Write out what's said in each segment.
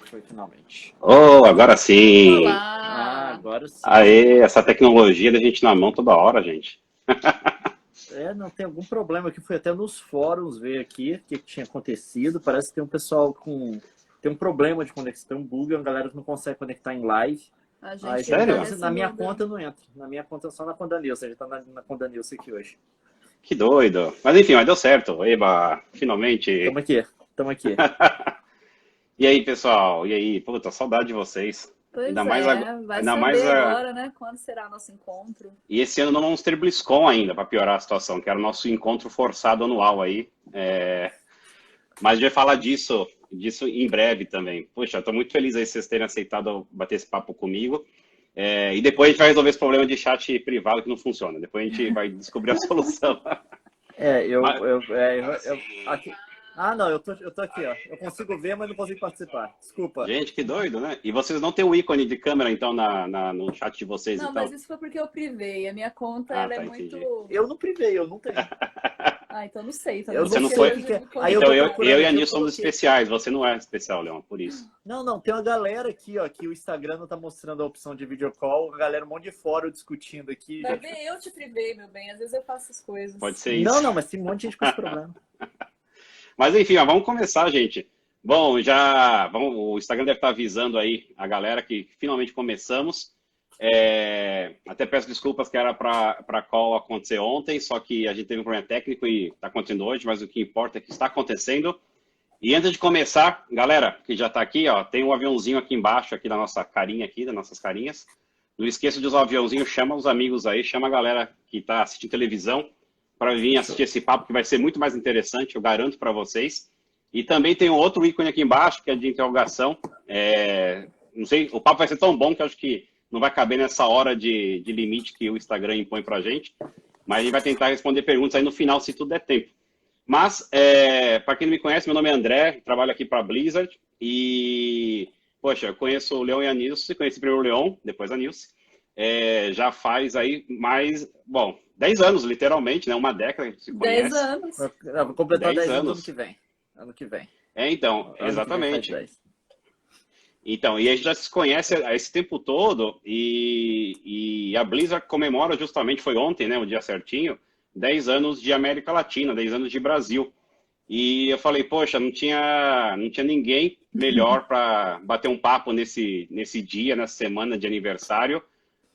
Foi finalmente. Oh, agora sim! Olá! Agora sim. Aê, essa tecnologia da gente na mão toda hora, gente. Não tem algum problema aqui. Fui até nos fóruns ver aqui o que tinha acontecido. Parece que tem um pessoal com... Tem um problema de conexão, tem um bug, a galera não consegue conectar em live. A gente Aí, sério? na minha conta eu não entro. Na minha conta é só na conta Nilce. A gente tá na conta Nilce aqui hoje. Que doido. Mas enfim, mas deu certo. Eba, finalmente. Tamo aqui. E aí, pessoal? E aí? Puta, saudade de vocês. Pois Ainda é, mais vai ainda saber mais agora, né? Quando será nosso encontro? E esse ano não vamos ter BlizzCon ainda, para piorar a situação, que era o nosso encontro forçado anual aí. Mas a gente vai falar disso em breve também. Poxa, estou muito feliz aí vocês terem aceitado bater esse papo comigo. E depois a gente vai resolver esse problema de chat privado que não funciona. Depois a gente vai descobrir a solução. Aqui... Ah, não, eu tô aqui, ó. Eu consigo ver, mas não consigo participar. Desculpa. Gente, que doido, né? E vocês não têm o ícone de câmera, então, no chat de vocês, Não, então? mas isso foi porque eu privei. A minha conta, ela é entendi. muito... Eu não privei, eu não tenho. Então não sei. Então Eu Você não sei foi? o que é. Aí Então eu procurando e a aqui, Nil somos coloquei. especiais, você não é especial, Leon, por isso. Não, tem uma galera aqui, ó, que o Instagram não tá mostrando a opção de video call, a galera um monte de fórum discutindo aqui. Vai ver, eu te privei, meu bem. Às vezes eu faço essas coisas. Pode ser isso. Não, mas tem um monte de gente com esse problema. Mas enfim, vamos começar, gente. Bom, o Instagram deve estar avisando aí a galera que finalmente começamos. Até peço desculpas que era para a call acontecer ontem, só que a gente teve um problema técnico e está acontecendo hoje, mas o que importa é que está acontecendo. E antes de começar, galera que já está aqui, ó, tem um aviãozinho aqui embaixo, aqui da nossa carinha aqui, das nossas carinhas. Não esqueça de usar o aviãozinho, chama os amigos aí, chama a galera que está assistindo televisão para vir assistir esse papo, que vai ser muito mais interessante, eu garanto para vocês. E também tem um outro ícone aqui embaixo, que é de interrogação. Não sei, o papo vai ser tão bom que eu acho que não vai caber nessa hora de limite que o Instagram impõe para a gente. Mas a gente vai tentar responder perguntas aí no final, se tudo der tempo. Mas, para quem não me conhece, meu nome é André, trabalho aqui para a Blizzard. E, poxa, eu conheço o Leon e a Nilce, conheci primeiro o Leon, depois a Nilce. Já faz aí mais, 10 anos, literalmente, né? Uma década que se conhece. 10 anos. Eu vou completar 10 anos anos. ano que vem. Então, exatamente. Ano que vem faz 10. Então, e a gente já se conhece há esse tempo todo e a Blizzard comemora justamente, foi ontem, né, o dia certinho, 10 anos de América Latina, 10 anos de Brasil. E eu falei, poxa, não tinha ninguém melhor para bater um papo nesse dia, nessa semana de aniversário,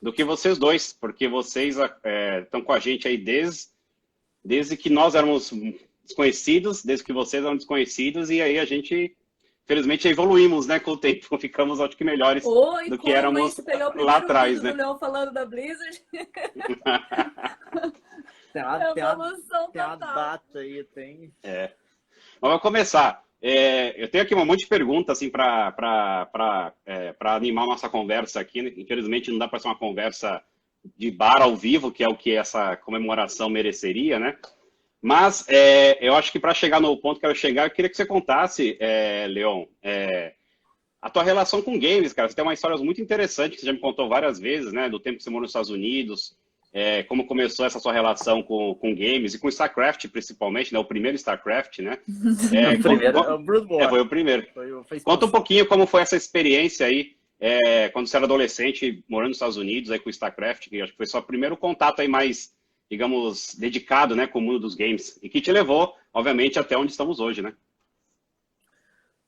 do que vocês dois, porque vocês estão com a gente aí desde que nós éramos desconhecidos, desde que vocês eram desconhecidos, e aí a gente, felizmente, evoluímos, né, com o tempo, ficamos, acho que, melhores do que éramos lá atrás, né? O Leon falando da Blizzard. Tem uma data aí, tem... Mas vamos começar. Eu tenho aqui um monte de perguntas, assim, para animar nossa conversa aqui, né? Infelizmente, não dá para ser uma conversa de bar ao vivo, que é o que essa comemoração mereceria, né? Mas eu acho que para chegar no ponto que eu quero chegar, eu queria que você contasse, Leon, a tua relação com games, cara. Você tem uma história muito interessante que você já me contou várias vezes, né? Do tempo que você morou nos Estados Unidos, como começou essa sua relação com games e com StarCraft, principalmente, né? O primeiro StarCraft, né? O primeiro é o Brood War. Foi o primeiro. Conta um pouquinho como foi essa experiência aí, quando você era adolescente, morando nos Estados Unidos, aí com o StarCraft, que acho que foi seu primeiro contato aí mais, digamos, dedicado, né, com o mundo dos games, e que te levou, obviamente, até onde estamos hoje, né?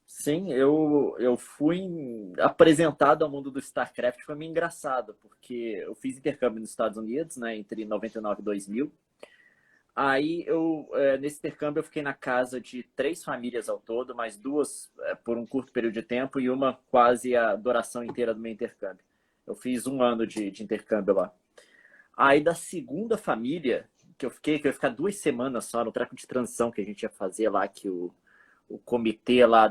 Sim, eu fui apresentado ao mundo do StarCraft, foi meio engraçado, porque eu fiz intercâmbio nos Estados Unidos, né, entre 99 e 2000. Aí, nesse intercâmbio, eu fiquei na casa de 3 famílias ao todo, mais 2 por um curto período de tempo e uma quase a duração inteira do meu intercâmbio. Eu fiz 1 ano de intercâmbio lá. Aí, da segunda família, que eu ia ficar 2 semanas só no treco de transição que a gente ia fazer lá, que o comitê lá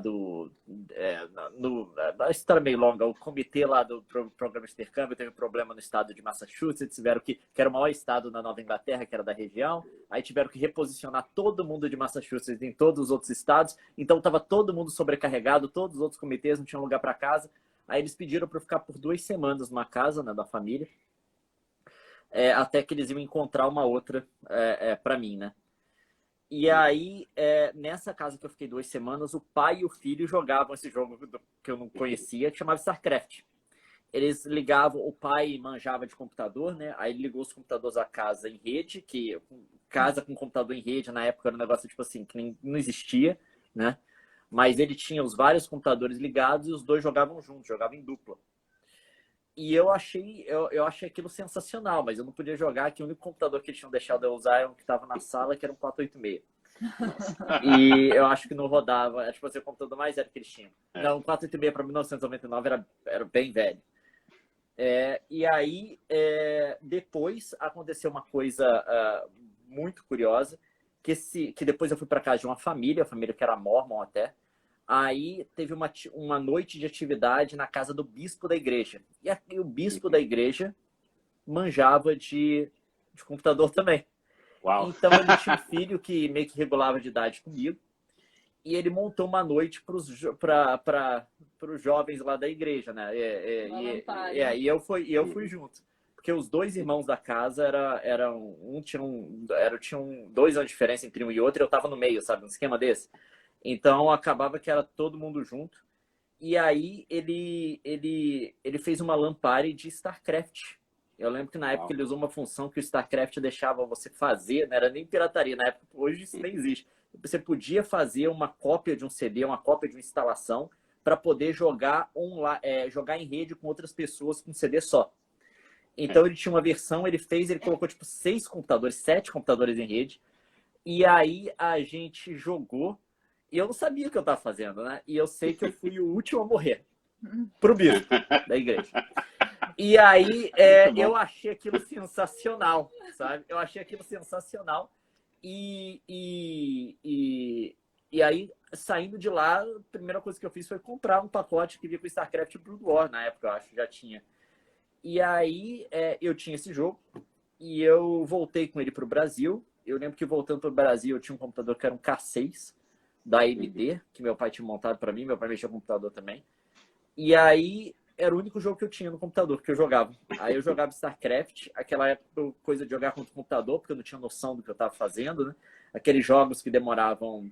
a história é meio longa, o comitê lá do programa de intercâmbio teve problema no estado de Massachusetts, tiveram que era o maior estado na Nova Inglaterra, que era da região, aí tiveram que reposicionar todo mundo de Massachusetts em todos os outros estados, então estava todo mundo sobrecarregado, todos os outros comitês não tinham lugar para casa, aí eles pediram para eu ficar por 2 semanas numa casa, né, da família, até que eles iam encontrar uma outra para mim, né? E aí, nessa casa que eu fiquei 2 semanas, o pai e o filho jogavam esse jogo que eu não conhecia, que chamava StarCraft. Eles ligavam, o pai manjava de computador, né? Aí ele ligou os computadores à casa em rede, que casa com computador em rede na época era um negócio tipo assim, que nem, não existia, né? Mas ele tinha os vários computadores ligados e os dois jogavam juntos, jogavam em dupla. E eu achei aquilo sensacional, mas eu não podia jogar, que o único computador que eles tinham deixado eu usar era o que estava na sala, que era um 486. E eu acho que não rodava, tipo assim, o computador mais velho que eles tinham. Não, um 486 para 1999 era bem velho. E aí, depois aconteceu uma coisa muito curiosa, que depois eu fui para casa de uma família, a família que era mormon até. Aí teve uma noite de atividade na casa do bispo da igreja. E o bispo da igreja manjava de computador também. Uau. Então ele tinha um filho que meio que regulava de idade comigo. E ele montou uma noite para os jovens lá da igreja, né? E eu fui junto. Porque os dois irmãos da casa tinham 2 anos de diferença entre um e outro, e eu tava no meio, sabe? Um esquema desse. Então acabava que era todo mundo junto. E aí ele fez uma LAN party de StarCraft. Eu lembro que na época ele usou uma função que o StarCraft deixava você fazer, não era nem pirataria, na época, hoje isso nem existe. Você podia fazer uma cópia de um CD, uma cópia de uma instalação, para poder jogar em rede com outras pessoas com CD só. Então ele tinha uma versão, ele colocou tipo 7 computadores em rede. E aí a gente jogou. E eu não sabia o que eu estava fazendo, né? E eu sei que eu fui o último a morrer. Pro bispo da igreja. E aí eu achei aquilo sensacional, sabe? Eu achei aquilo sensacional. E aí, saindo de lá, a primeira coisa que eu fiz foi comprar um pacote que vinha com StarCraft Brood War, na época, eu acho que já tinha. E aí eu tinha esse jogo e eu voltei com ele para o Brasil. Eu lembro que voltando para o Brasil eu tinha um computador que era um K6 da AMD, que meu pai tinha montado para mim, meu pai mexia no computador também. E aí era o único jogo que eu tinha no computador, que eu jogava. Aí eu jogava StarCraft, aquela época coisa de jogar contra o computador, porque eu não tinha noção do que eu estava fazendo, né? Aqueles jogos que demoravam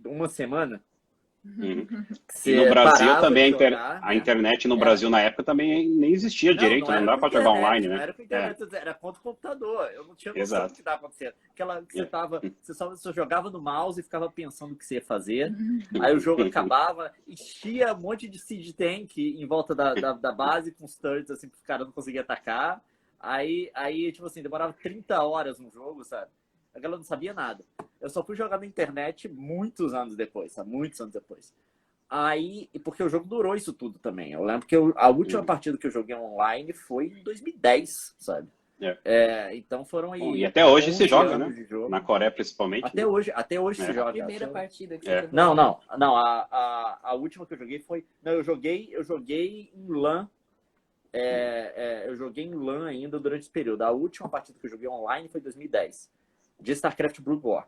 1 semana. E no Brasil também, jogar, a internet no Brasil na época também nem existia direito, não dá para jogar online, né? Não era com internet, era contra o computador. Eu não tinha noção do que estava acontecendo. Você só jogava no mouse e ficava pensando o que você ia fazer. Aí o jogo acabava, enchia um monte de seed tank em volta da base com os turrets, assim, para os caras não conseguiam atacar. Aí, tipo assim, demorava 30 horas no jogo, sabe? A galera não sabia nada. Eu só fui jogar na internet muitos anos depois, sabe? Muitos anos depois. Aí, porque o jogo durou isso tudo também. Eu lembro que a última partida que eu joguei online foi em 2010, sabe? Então foram aí. E até hoje se joga, né? Na Coreia, principalmente. Até hoje se joga. A primeira partida que você Não. A última que eu joguei foi. Não, eu joguei em LAN. Eu joguei em LAN ainda durante esse período. A última partida que eu joguei online foi em 2010. De StarCraft Brood War.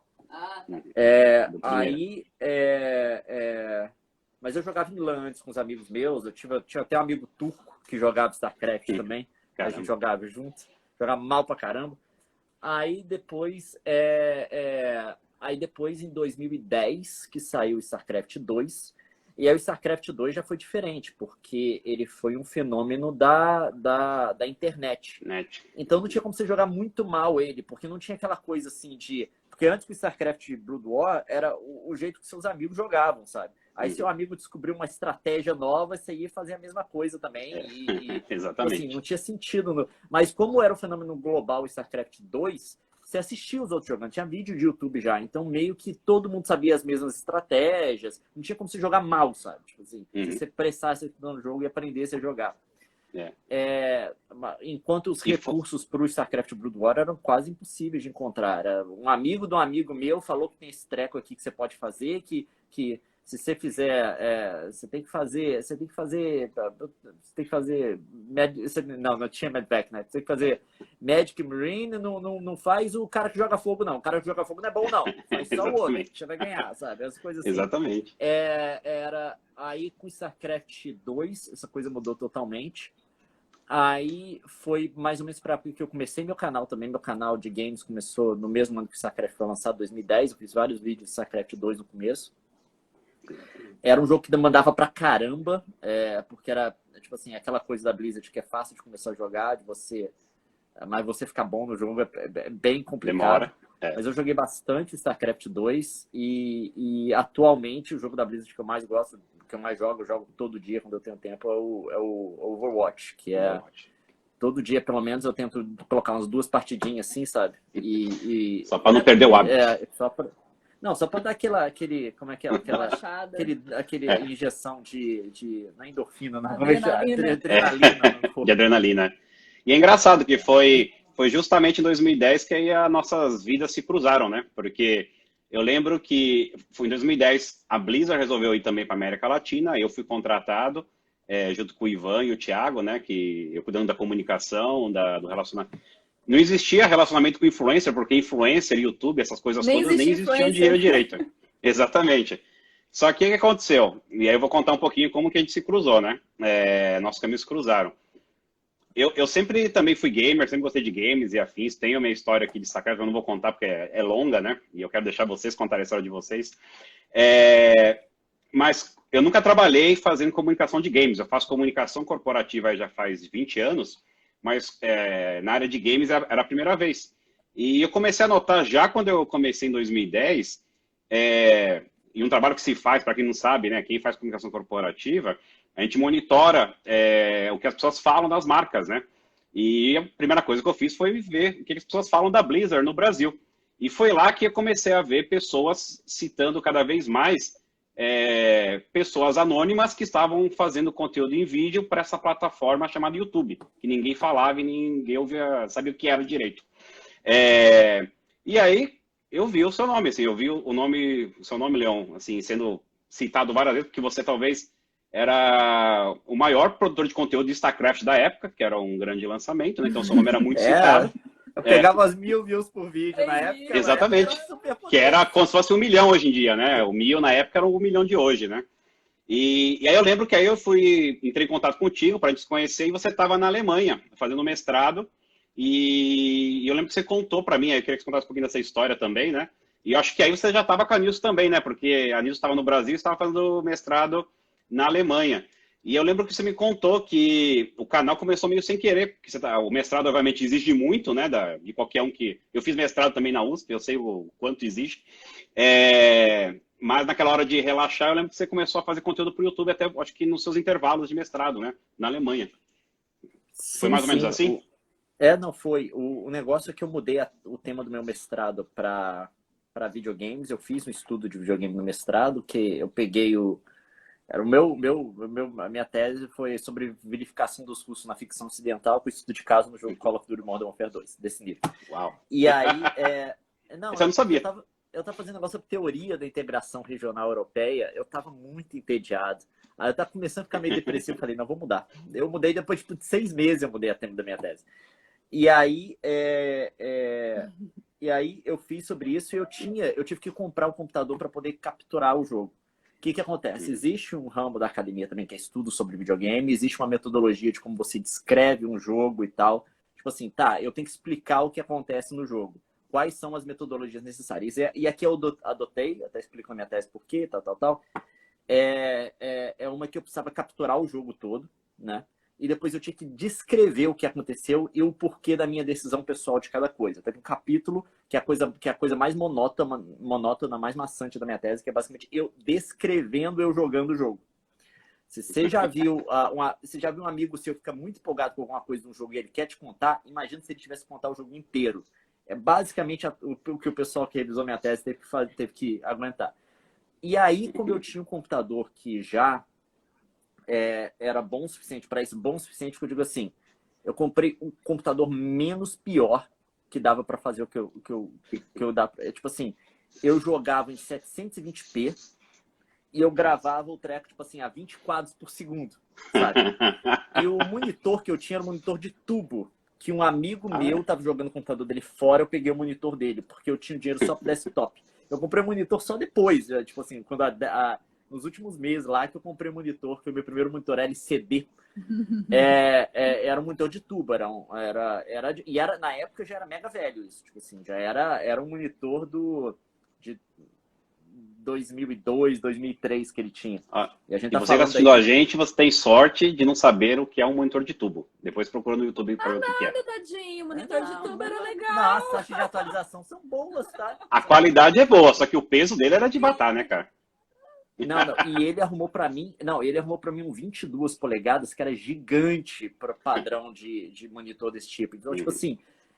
Mas eu jogava em LAN antes com os amigos meus. Eu tinha até um amigo turco que jogava StarCraft também. Caramba. A gente jogava junto. Jogava mal pra caramba. Aí depois, em 2010, que saiu o StarCraft 2. E aí o StarCraft 2 já foi diferente, porque ele foi um fenômeno da internet. Então não tinha como você jogar muito mal ele, porque não tinha aquela coisa assim de... Porque antes do StarCraft Brood War, era o jeito que seus amigos jogavam, sabe? Aí seu amigo descobriu uma estratégia nova, você ia fazer a mesma coisa também. Exatamente. Assim, não tinha sentido. Mas como era o fenômeno global o StarCraft 2... Você assistia os outros jogando, tinha vídeo de YouTube já, então meio que todo mundo sabia as mesmas estratégias, não tinha como você jogar mal, sabe? Tipo assim, se você prestasse no jogo e aprendesse a jogar. Enquanto os recursos para o StarCraft Brood War eram quase impossíveis de encontrar. Um amigo de um amigo meu falou que tem esse treco aqui que você pode fazer, que se você fizer, você tem que fazer, não tinha Medvac, né? Você tem que fazer Magic Marine, não faz o cara que joga fogo, não. O cara que joga fogo não é bom, não. Faz só o outro, você vai ganhar, sabe? As coisas assim. Exatamente. Aí com StarCraft 2, essa coisa mudou totalmente. Aí foi mais ou menos para época que eu comecei meu canal também. Meu canal de games começou no mesmo ano que o StarCraft foi lançado, 2010. Eu fiz vários vídeos de StarCraft 2 no começo. Era um jogo que demandava pra caramba, porque era, tipo assim, aquela coisa da Blizzard que é fácil de começar a jogar, mas você ficar bom no jogo é bem complicado. Demora. Mas eu joguei bastante StarCraft 2 e atualmente o jogo da Blizzard que eu mais gosto, que eu mais jogo, eu jogo todo dia quando eu tenho tempo, é o Overwatch, que é todo dia, pelo menos, eu tento colocar umas 2 partidinhas assim, sabe? Só para não perder o hábito. Só para dar como é que é? Aquele É. injeção na endorfina, na Adrenalina. adrenalina. De adrenalina. E é engraçado que foi justamente em 2010 que aí as nossas vidas se cruzaram, né? Porque eu lembro que foi em 2010 a Blizzard resolveu ir também para América Latina, eu fui contratado junto com o Ivan e o Thiago, né? Que eu cuidando da comunicação, do relacionamento. Não existia relacionamento com influencer, porque influencer, YouTube, essas coisas Nem todas nem existe existiam influencer. dinheiro direito. Exatamente. Só que o que aconteceu? E aí eu vou contar um pouquinho como que a gente se cruzou, né? Nossos caminhos se cruzaram. Eu sempre também fui gamer, sempre gostei de games e afins. Tenho a minha história aqui de StarCraft, eu não vou contar porque é longa, né? E eu quero deixar vocês contarem a história de vocês. Mas eu nunca trabalhei fazendo comunicação de games. Eu faço comunicação corporativa aí já faz 20 anos, mas na área de games era a primeira vez. E eu comecei a notar já quando eu comecei em 2010, e um trabalho que se faz, para quem não sabe, né? Quem faz comunicação corporativa, a gente monitora o que as pessoas falam das marcas, né? E a primeira coisa que eu fiz foi ver o que as pessoas falam da Blizzard no Brasil. E foi lá que eu comecei a ver pessoas citando cada vez mais pessoas anônimas que estavam fazendo conteúdo em vídeo para essa plataforma chamada YouTube, que ninguém falava e ninguém sabia o que era direito. E aí eu vi o seu nome, assim, eu vi o seu nome, Leon, assim, sendo citado várias vezes, porque você talvez era o maior produtor de conteúdo de StarCraft da época, que era um grande lançamento, né? Então seu nome era muito citado. Eu pegava as 1000 views por vídeo na época. Exatamente. Que era como se fosse 1 milhão hoje em dia, né? O 1000 na época era 1 milhão de hoje, né? E aí eu lembro que aí eu entrei em contato contigo para a gente se conhecer e você estava na Alemanha, fazendo mestrado. E eu lembro que você contou para mim, eu queria que você contasse um pouquinho dessa história também, né? E eu acho que aí você já estava com a Nilce também, né? Porque a Nilce estava no Brasil e estava fazendo mestrado na Alemanha. E eu lembro que você me contou que o canal começou meio sem querer, porque o mestrado, obviamente, exige muito, né, de qualquer um que... Eu fiz mestrado também na USP, eu sei o quanto exige. Mas naquela hora de relaxar, eu lembro que você começou a fazer conteúdo para o YouTube, até, acho que nos seus intervalos de mestrado, né, na Alemanha. Foi mais ou menos assim? Não foi. O negócio é que eu mudei o tema do meu mestrado para videogames. Eu fiz um estudo de videogame no mestrado, que eu peguei a minha tese foi sobre verificação dos russos na ficção ocidental com estudo de caso no jogo Call of Duty Modern Warfare 2, desse nível. Uau! E aí... Você não sabia? Eu tava fazendo negócio de teoria da integração regional europeia, eu tava muito entediado. Aí eu tava começando a ficar meio depressivo, falei, não, vou mudar. Eu mudei depois de 6 meses, eu mudei a tema da minha tese. E aí eu fiz sobre isso e eu tive que comprar um computador para poder capturar o jogo. O que acontece? Existe um ramo da academia também que é estudo sobre videogame, existe uma metodologia de como você descreve um jogo e tal. Tipo assim, eu tenho que explicar o que acontece no jogo. Quais são as metodologias necessárias. E aqui eu adotei, até explico na minha tese por quê, tal. É uma que eu precisava capturar o jogo todo, né? E depois eu tinha que descrever o que aconteceu e o porquê da minha decisão pessoal de cada coisa. Teve um capítulo que é a coisa mais monótona, mais maçante da minha tese, que é basicamente eu descrevendo eu jogando o jogo. Se você já viu um amigo seu que fica muito empolgado com alguma coisa de um jogo e ele quer te contar, imagina se ele tivesse que contar o jogo inteiro. É basicamente o que o pessoal que revisou minha tese teve que aguentar. E aí, como eu tinha um computador que já era bom o suficiente para isso, bom o suficiente que eu digo assim, eu comprei um computador menos pior que dava para fazer o que eu dava. Tipo assim, eu jogava em 720p e eu gravava o treco, tipo assim, a 20 quadros por segundo, sabe? E o monitor que eu tinha era um monitor de tubo, que um amigo meu tava jogando o computador dele fora, eu peguei o monitor dele, porque eu tinha dinheiro só pro desktop. Eu comprei o monitor só depois, tipo assim, quando nos últimos meses lá que eu comprei um monitor, que foi o meu primeiro monitor LCD. Era um monitor de tubo, na época já era mega velho isso, tipo assim, era um monitor de 2002, 2003 que ele tinha. E você que está assistindo a gente, você tem sorte de não saber o que é um monitor de tubo. Depois procura no YouTube para ver o que é. Tadinho, monitor de tubo era legal. Nossa, as taxas de atualização são boas, tá? A qualidade é boa, só que o peso dele era de matar, né, cara? Não, e ele arrumou para mim um 22 polegadas, que era gigante para padrão de monitor desse tipo. Então, tipo assim,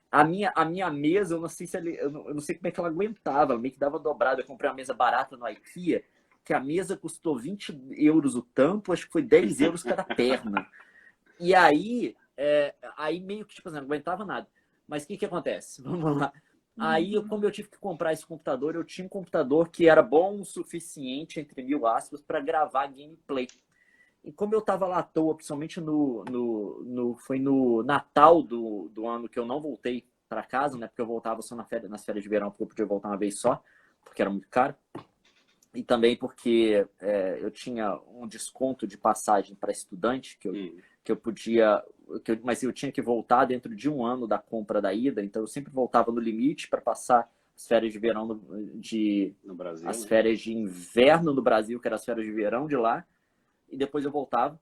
a minha mesa, eu não sei eu não sei como é que ela aguentava, meio que dava dobrada. Eu comprei uma mesa barata no IKEA, que a mesa custou 20 euros o tampo, acho que foi 10 euros cada perna. E aí meio que, tipo assim, não aguentava nada. Mas o que acontece? Vamos lá. Aí, como eu tive que comprar esse computador, eu tinha um computador que era bom o suficiente, entre 1000 aspas, para gravar gameplay. E como eu estava lá à toa, principalmente foi no Natal do ano que eu não voltei para casa, né? Porque eu voltava só nas férias de verão, porque eu podia voltar uma vez só, porque era muito caro. E também porque eu tinha um desconto de passagem para estudante, que eu podia... mas eu tinha que voltar dentro de um ano da compra da ida, então eu sempre voltava no limite para passar as férias de verão no Brasil, as férias de inverno no Brasil, que eram as férias de verão de lá, e depois eu voltava.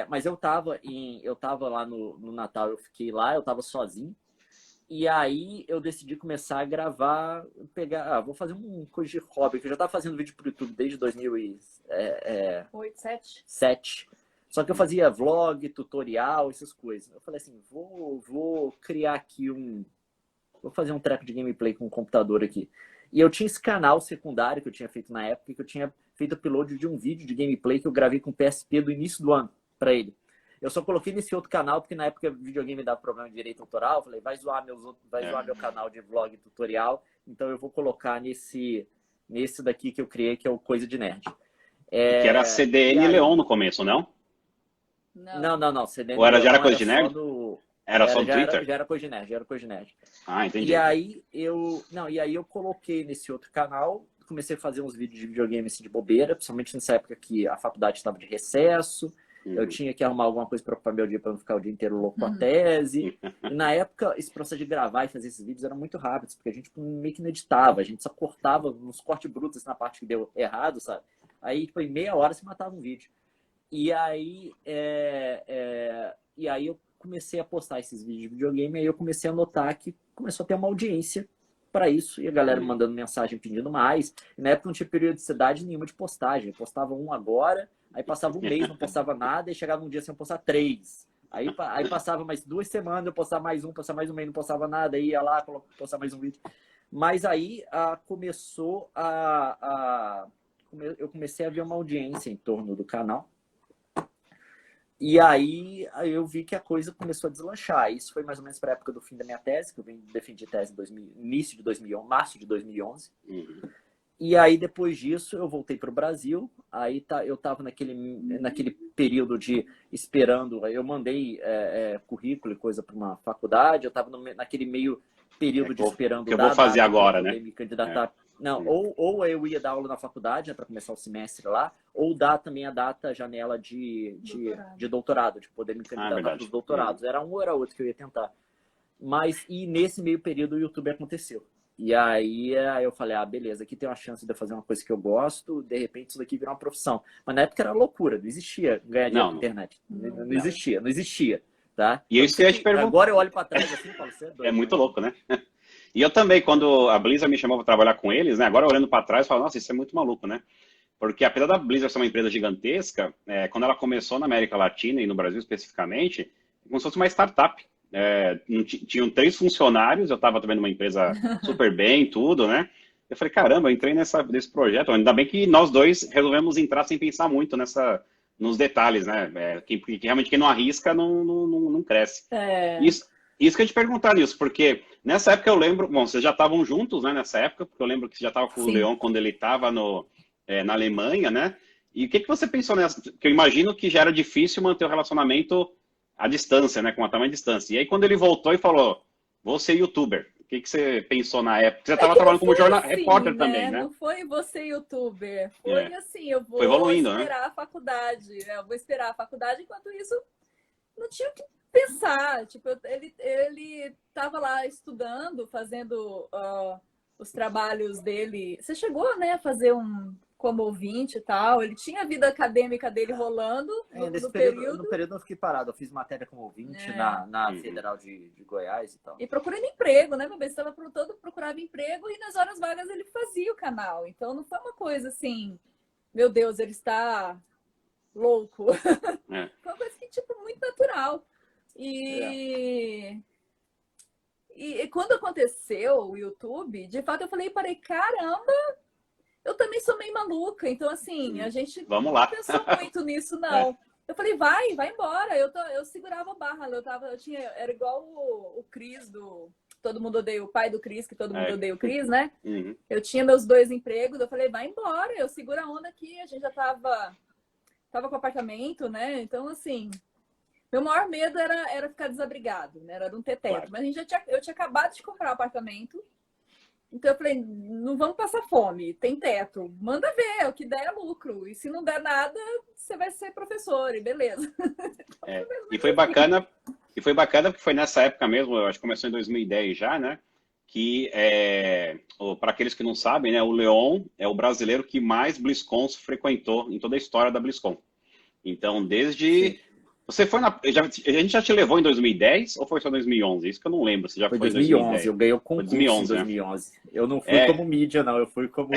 Mas eu tava lá no Natal, eu fiquei lá, eu tava sozinho, e aí eu decidi começar a gravar, vou fazer uma coisa de hobby, que eu já tava fazendo vídeo pro YouTube desde 2007. Só que eu fazia vlog, tutorial, essas coisas. Eu falei assim, vou criar aqui vou fazer um trap de gameplay com um computador aqui. E eu tinha esse canal secundário que eu tinha feito na época, que eu tinha feito upload de um vídeo de gameplay que eu gravei com o PSP do início do ano para ele. Eu só coloquei nesse outro canal, porque na época o videogame dava problema de direito autoral. Eu falei, vai zoar meu canal de vlog e tutorial. Então eu vou colocar nesse daqui que eu criei, que é o Coisa de Nerd. Que era CDN e Leon no começo, não? Não. CDN Ou já era Coisa de Nerd? Nerd? Era só no Twitter? Já era Coisa de Nerd. Ah, entendi. E aí eu coloquei nesse outro canal, comecei a fazer uns vídeos de videogame assim, de bobeira, principalmente nessa época que a faculdade estava de recesso. Eu tinha que arrumar alguma coisa para ocupar meu dia para não ficar o dia inteiro louco com a tese. E na época, esse processo de gravar e fazer esses vídeos era muito rápido, porque a gente meio que não editava, a gente só cortava uns cortes brutos na parte que deu errado, sabe? Aí, tipo, em meia hora você matava um vídeo. E aí eu comecei a postar esses vídeos de videogame, aí eu comecei a notar que começou a ter uma audiência para isso, e a galera me mandando mensagem pedindo mais. E na época não tinha periodicidade nenhuma de postagem. Eu postava um agora, aí passava um mês, não postava nada, e chegava um dia sem postar 3. Aí passava mais 2 semanas, eu postava mais um mês, não postava nada, aí ia lá, postava mais um vídeo. Mas aí eu comecei a ver uma audiência em torno do canal. E aí eu vi que a coisa começou a deslanchar. Isso foi mais ou menos para a época do fim da minha tese, que eu defendi tese início de 2011, março de 2011. E aí depois disso eu voltei para o Brasil. Aí eu estava naquele período de esperando. Eu mandei currículo e coisa para uma faculdade. Eu estava naquele meio período de esperando. Que eu vou fazer agora, né? Me candidatar. Não, ou eu ia dar aula na faculdade, para começar o semestre lá, ou dar também a janela de doutorado, de poder me candidatar para os doutorados. Era um ou era outro que eu ia tentar. E nesse meio período o YouTube aconteceu. E aí eu falei, beleza, aqui tem uma chance de eu fazer uma coisa que eu gosto, de repente isso daqui virar uma profissão. Mas na época era loucura, não existia ganhar dinheiro na internet. Não existia. Tá? E isso que eu ia te perguntar. Agora eu olho para trás assim e falo, você é doido. É muito louco, né? E eu também, quando a Blizzard me chamou para trabalhar com eles, né? Agora olhando para trás, eu falo, nossa, isso é muito maluco, né? Porque apesar da Blizzard ser uma empresa gigantesca, quando ela começou na América Latina e no Brasil especificamente, como se fosse uma startup. Tinham 3 funcionários, eu estava também numa empresa super bem, tudo, né? Eu falei, caramba, eu entrei nesse projeto. Ainda bem que nós dois resolvemos entrar sem pensar muito nos detalhes, né? Porque realmente quem não arrisca não cresce. Isso que eu ia te perguntar, Nilson, porque nessa época eu lembro... Bom, vocês já estavam juntos, né, nessa época, porque eu lembro que você já estava com o Leon quando ele estava na Alemanha, né? E o que você pensou nessa? Porque eu imagino que já era difícil manter o relacionamento à distância, né, com a tamanha distância. E aí quando ele voltou e falou, vou ser youtuber, que você pensou na época? Você É estava que não trabalhando como foi assim, repórter também, né? Não foi você, youtuber. Foi assim, eu Foi vou evoluindo, né? esperar a faculdade. Eu vou esperar a faculdade, enquanto isso, não tinha o que pensar. Tipo, ele estava lá estudando, fazendo os trabalhos dele. Você chegou, né, a fazer como ouvinte e tal. Ele tinha a vida acadêmica dele rolando Nesse no período, período. no período eu fiquei parado. Eu fiz matéria como ouvinte na Federal de Goiás e tal. E procurando emprego, né, meu bem? Você estava procurava emprego e nas horas vagas ele fazia o canal. Então não foi uma coisa assim, meu Deus, ele está louco. Foi uma coisa que, tipo, muito natural. E quando aconteceu o YouTube, de fato eu parei, caramba, eu também sou meio maluca. Então, assim, a gente Vamos lá. não pensou muito nisso, não. Eu falei, vai embora. Eu segurava a barra. Era igual o Cris do Todo Mundo Odeia, o pai do Cris, que todo mundo odeia o Cris, né? Eu tinha meus 2 empregos, eu falei, vai embora, eu seguro a onda aqui. A gente já tava com apartamento, né? Então, assim, meu maior medo era ficar desabrigado, né? Era não ter teto. Claro. Mas eu tinha acabado de comprar um apartamento. Então eu falei, não vamos passar fome, tem teto, manda ver, o que der é lucro. E se não der nada, você vai ser professor, e beleza. E foi bacana porque foi nessa época mesmo, eu acho que começou em 2010 já, né? Que, para aqueles que não sabem, né, o Leon é o brasileiro que mais BlizzCons frequentou em toda a história da BlizzCon. Então, desde... Sim. Você foi a gente já te levou em 2010 ou foi só 2011? Isso que eu não lembro, se já foi em 2011, 2010. eu ganhei o concurso 2011, em 2011. Eu não fui como mídia, não, eu fui como...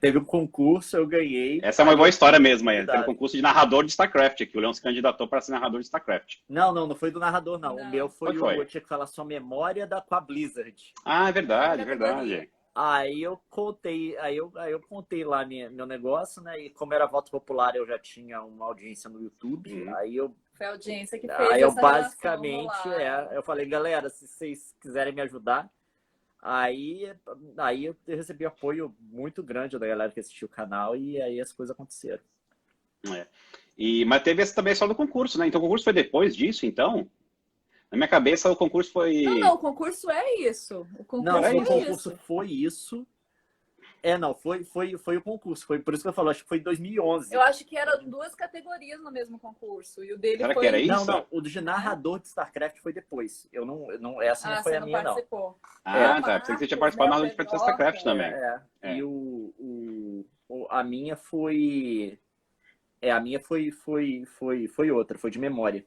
Teve um concurso, eu ganhei. Essa é uma boa história mesmo, teve um concurso de narrador de StarCraft, que o Leon se candidatou para ser narrador de StarCraft. Não foi do narrador, não. O meu foi eu tinha que falar sua memória com a Blizzard. Ah, é verdade. Aí eu contei lá meu negócio, né? E como era voto popular, eu já tinha uma audiência no YouTube. Foi a audiência que fez aí eu essa basicamente, rolar. eu falei, galera, se vocês quiserem me ajudar, aí eu recebi apoio muito grande da galera que assistiu o canal e aí as coisas aconteceram. Mas teve esse também só do concurso, né? Então o concurso foi depois disso, então? Na minha cabeça, o concurso foi... Não, o concurso é isso. O concurso foi isso. Foi o concurso. Foi por isso que eu falo, acho que foi em 2011. Eu acho que eram 2 categorias no mesmo concurso. E o dele Será foi... que era isso? Não. O de narrador de StarCraft foi depois. Essa não foi a minha, não. Tá. Pensei que você tinha participado na de StarCraft também. E a minha foi... a minha foi outra, foi de memória.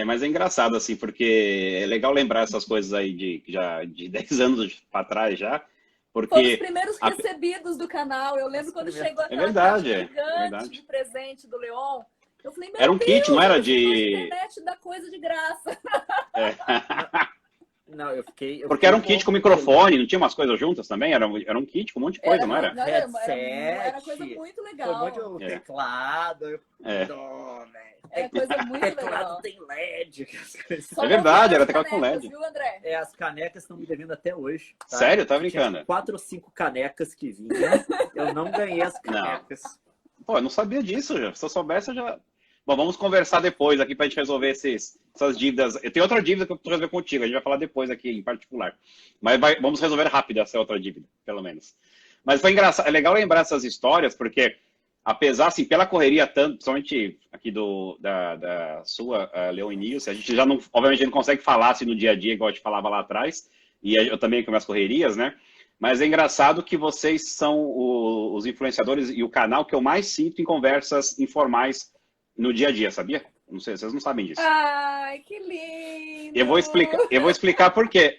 Mas é engraçado, assim, porque é legal lembrar essas coisas aí de 10 anos para trás já, porque... Foram os primeiros recebidos do canal. Eu lembro quando chegou aquela caixa gigante de presente do Leon. Eu falei, meu Deus, era um kit, não era de... internet dá coisa de graça. Não, eu fiquei porque era um kit com microfone, não tinha umas coisas juntas também? Era um kit com um monte de coisa, não era? Era coisa muito legal. Foi um monte de teclado. É coisa muito teclado legal. tem LED. É verdade, era teclado com LED. Viu, André? As canecas estão me devendo até hoje. Tá? Sério? Tá brincando? Tinha 4 ou 5 canecas que vinham. Eu não ganhei as canecas. Pô, eu não sabia disso, já. Se eu soubesse, eu já... Bom, vamos conversar depois aqui pra gente resolver essas dívidas. Eu tenho outra dívida que eu preciso resolver contigo. A gente vai falar depois aqui, em particular. Mas vamos resolver rápido essa outra dívida, pelo menos. Mas foi engraçado. É legal lembrar essas histórias, porque apesar, assim, pela correria tanto, principalmente aqui da sua, Leon e Nilce, a gente já não, obviamente, não consegue falar assim no dia a dia, igual a gente falava lá atrás, e eu também com minhas correrias, né? Mas é engraçado que vocês são os influenciadores e o canal que eu mais sinto em conversas informais no dia a dia, sabia? Não sei, vocês não sabem disso. Ai, que lindo! Eu vou explicar por quê.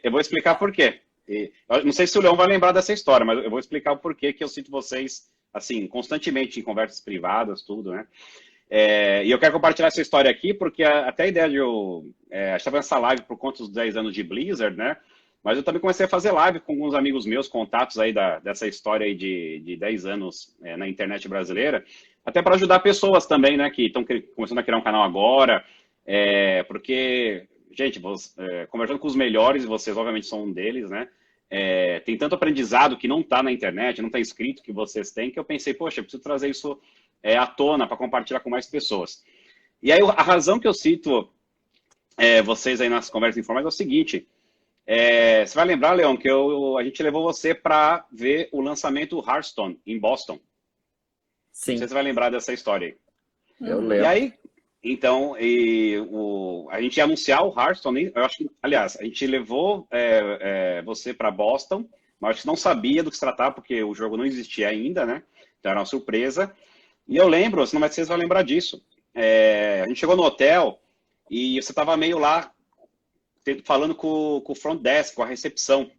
Eu não sei se o Leon vai lembrar dessa história, mas eu vou explicar o porquê que eu sinto vocês, assim, constantemente em conversas privadas, tudo, né? E eu quero compartilhar essa história aqui, porque até a ideia de eu... a gente estava nessa live por conta dos 10 anos de Blizzard, né? Mas eu também comecei a fazer live com alguns amigos meus, contatos aí dessa história aí de 10 anos na internet brasileira, até para ajudar pessoas também, né, que estão começando a criar um canal agora, porque, gente, conversando com os melhores, vocês obviamente são um deles, né, tem tanto aprendizado que não está na internet, não está escrito que vocês têm, que eu pensei, poxa, eu preciso trazer isso à tona para compartilhar com mais pessoas. E aí a razão que eu cito vocês aí nas conversas informais é o seguinte: Você vai lembrar, Leon, que a gente levou você para ver o lançamento Hearthstone em Boston. Sim. Não sei se você vai lembrar dessa história aí. Eu lembro. E aí, então, a gente ia anunciar o Hearthstone, eu acho que, aliás, a gente levou você para Boston, mas a gente não sabia do que se tratava, porque o jogo não existia ainda, né? Então era uma surpresa. E eu lembro, se não vai ser, você vai lembrar disso. A gente chegou no hotel e você estava meio lá falando com o front desk, com a recepção.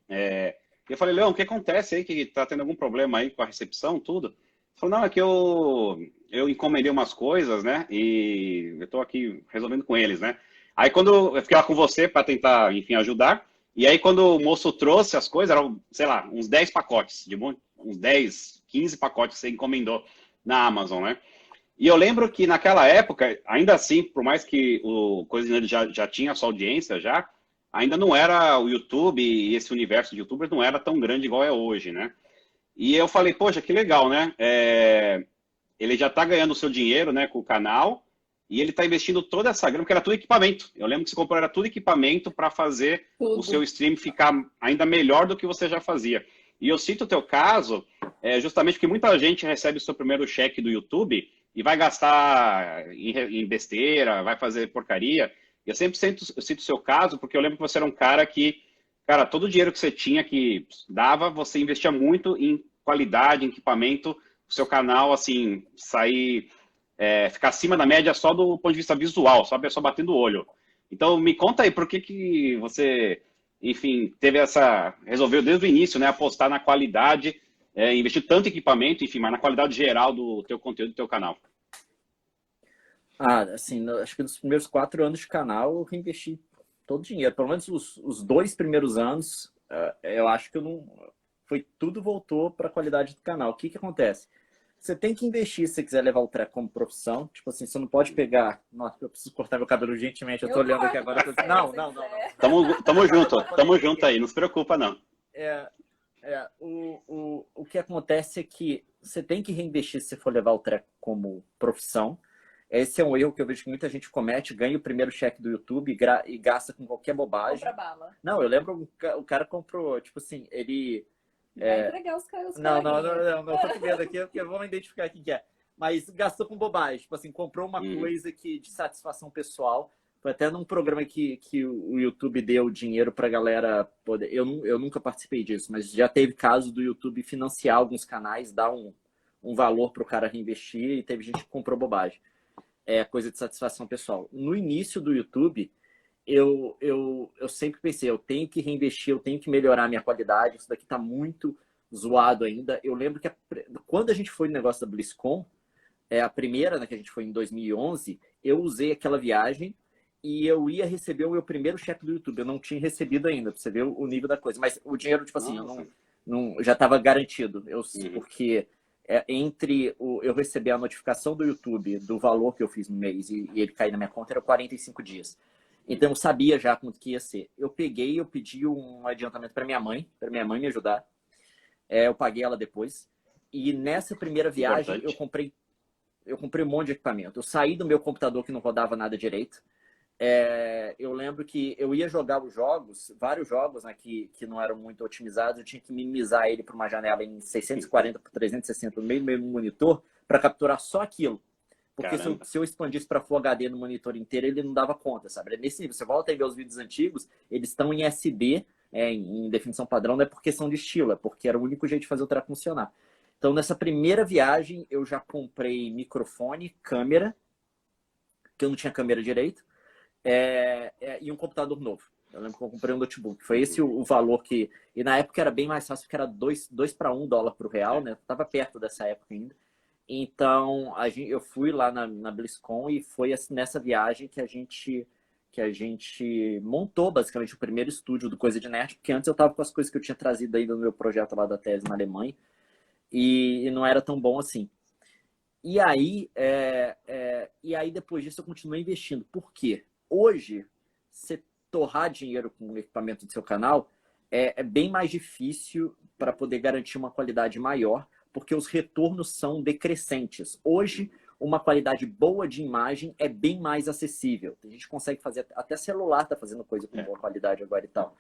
Eu falei, Leão, o que acontece aí? Que tá tendo algum problema aí com a recepção, tudo? Ele falou, não, é que eu encomendei umas coisas, né? E eu tô aqui resolvendo com eles, né? Aí quando eu fiquei lá com você para tentar, enfim, ajudar, e aí quando o moço trouxe as coisas, eram, sei lá, uns 10 pacotes, uns 10, 15 pacotes que você encomendou na Amazon, né? E eu lembro que naquela época, ainda assim, por mais que o Coisa já tinha sua audiência já, ainda não era o YouTube e esse universo de YouTubers não era tão grande igual é hoje, né? E eu falei, poxa, que legal, né? Ele já está ganhando o seu dinheiro, né, com o canal e ele está investindo toda essa grana, porque era tudo equipamento. Eu lembro que você comprou, era tudo equipamento para fazer o seu stream ficar ainda melhor do que você já fazia. E eu cito o teu caso justamente porque muita gente recebe o seu primeiro cheque do YouTube e vai gastar em besteira, vai fazer porcaria. Eu sempre cito o seu caso, porque eu lembro que você era um cara que, cara, todo o dinheiro que você tinha, que dava, você investia muito em qualidade, em equipamento, o seu canal, assim, ficar acima da média só do ponto de vista visual, só a pessoa batendo o olho. Então, me conta aí, por que você, enfim, resolveu desde o início, né, apostar na qualidade, investir tanto em equipamento, enfim, mas na qualidade geral do teu conteúdo, do teu canal. Assim, acho que nos primeiros 4 anos de canal eu reinvesti todo o dinheiro. Pelo menos os 2 primeiros anos, eu acho que tudo voltou para a qualidade do canal. O que acontece? Você tem que investir se você quiser levar o treco como profissão. Tipo assim, você não pode pegar... Nossa, eu preciso cortar meu cabelo urgentemente. Eu tô olhando aqui agora. Não. Tamo junto aí, não se preocupa, não. O que acontece é que você tem que reinvestir se você for levar o treco como profissão. Esse é um erro que eu vejo que muita gente comete, ganha o primeiro cheque do YouTube e gasta com qualquer bobagem. Compra bala. Não, eu lembro o cara comprou, tipo assim, ele... Vai entregar os caras. Não, tô com medo aqui, porque vamos identificar quem que é. Mas gastou com bobagem, tipo assim, comprou uma coisa de satisfação pessoal. Foi até num programa que o YouTube deu dinheiro pra galera poder... Eu nunca participei disso, mas já teve caso do YouTube financiar alguns canais, dar um valor pro cara reinvestir, e teve gente que comprou bobagem. Coisa de satisfação pessoal. No início do YouTube, eu sempre pensei, eu tenho que reinvestir, eu tenho que melhorar a minha qualidade, isso daqui tá muito zoado ainda. Eu lembro que quando a gente foi no negócio da BlizzCon, a primeira, né, que a gente foi em 2011, eu usei aquela viagem e eu ia receber o meu primeiro cheque do YouTube. Eu não tinha recebido ainda, pra você ver o nível da coisa. Mas o dinheiro, tipo assim, já estava garantido. Porque... eu receber a notificação do YouTube do valor que eu fiz no mês e ele cair na minha conta era 45 dias. Então eu sabia já quanto que ia ser. Eu pedi um adiantamento para minha mãe me ajudar. Eu paguei ela depois. E nessa primeira viagem eu comprei um monte de equipamento. Eu saí do meu computador que não rodava nada direito. Eu lembro que eu ia jogar vários jogos, né, que não eram muito otimizados, eu tinha que minimizar ele para uma janela em 640 por 360 no meio do monitor para capturar só aquilo. Porque se eu expandisse para Full HD no monitor inteiro, ele não dava conta, sabe? Nesse nível, você volta e vê os vídeos antigos, eles estão em SD, em definição padrão, não é porque são de estilo, é porque era o único jeito de fazer o treco funcionar. Então, nessa primeira viagem, eu já comprei microfone, câmera, que eu não tinha câmera direito, e um computador novo. Eu lembro que eu comprei um notebook. Foi esse o valor que... E na época era bem mais fácil, porque era 2 para 1 dólar pro real, né? Tava perto dessa época ainda. Então, eu fui lá na BlizzCon e foi nessa viagem que a gente montou, basicamente, o primeiro estúdio do Coisa de Nerd, porque antes eu tava com as coisas que eu tinha trazido ainda no meu projeto lá da tese na Alemanha, e não era tão bom assim. E aí, depois disso, eu continuei investindo. Por quê? Hoje, você torrar dinheiro com o equipamento do seu canal é bem mais difícil para poder garantir uma qualidade maior, porque os retornos são decrescentes. Hoje, uma qualidade boa de imagem é bem mais acessível. A gente consegue fazer, até celular está fazendo coisa com boa qualidade agora e tal.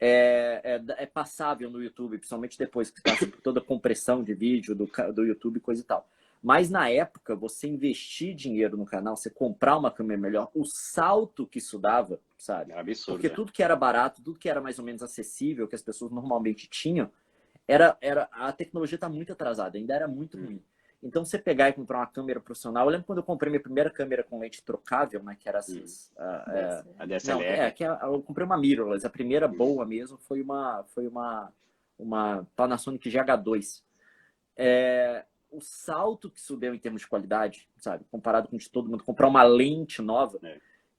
é passável no YouTube, principalmente depois que passa por toda a compressão de vídeo do YouTube e coisa e tal. Mas na época, você investir dinheiro no canal, você comprar uma câmera melhor, o salto que isso dava, sabe? É absurdo. Porque tudo que era barato, tudo que era mais ou menos acessível, que as pessoas normalmente tinham, a tecnologia está muito atrasada, ainda era muito ruim. Então, você pegar e comprar uma câmera profissional... Eu lembro quando eu comprei minha primeira câmera com lente trocável, né? Que era a DSLR. Eu comprei uma mirrorless. A primeira boa mesmo foi uma Panasonic GH2. O salto que isso deu em termos de qualidade, sabe? Comparado com de todo mundo. Comprar uma lente nova.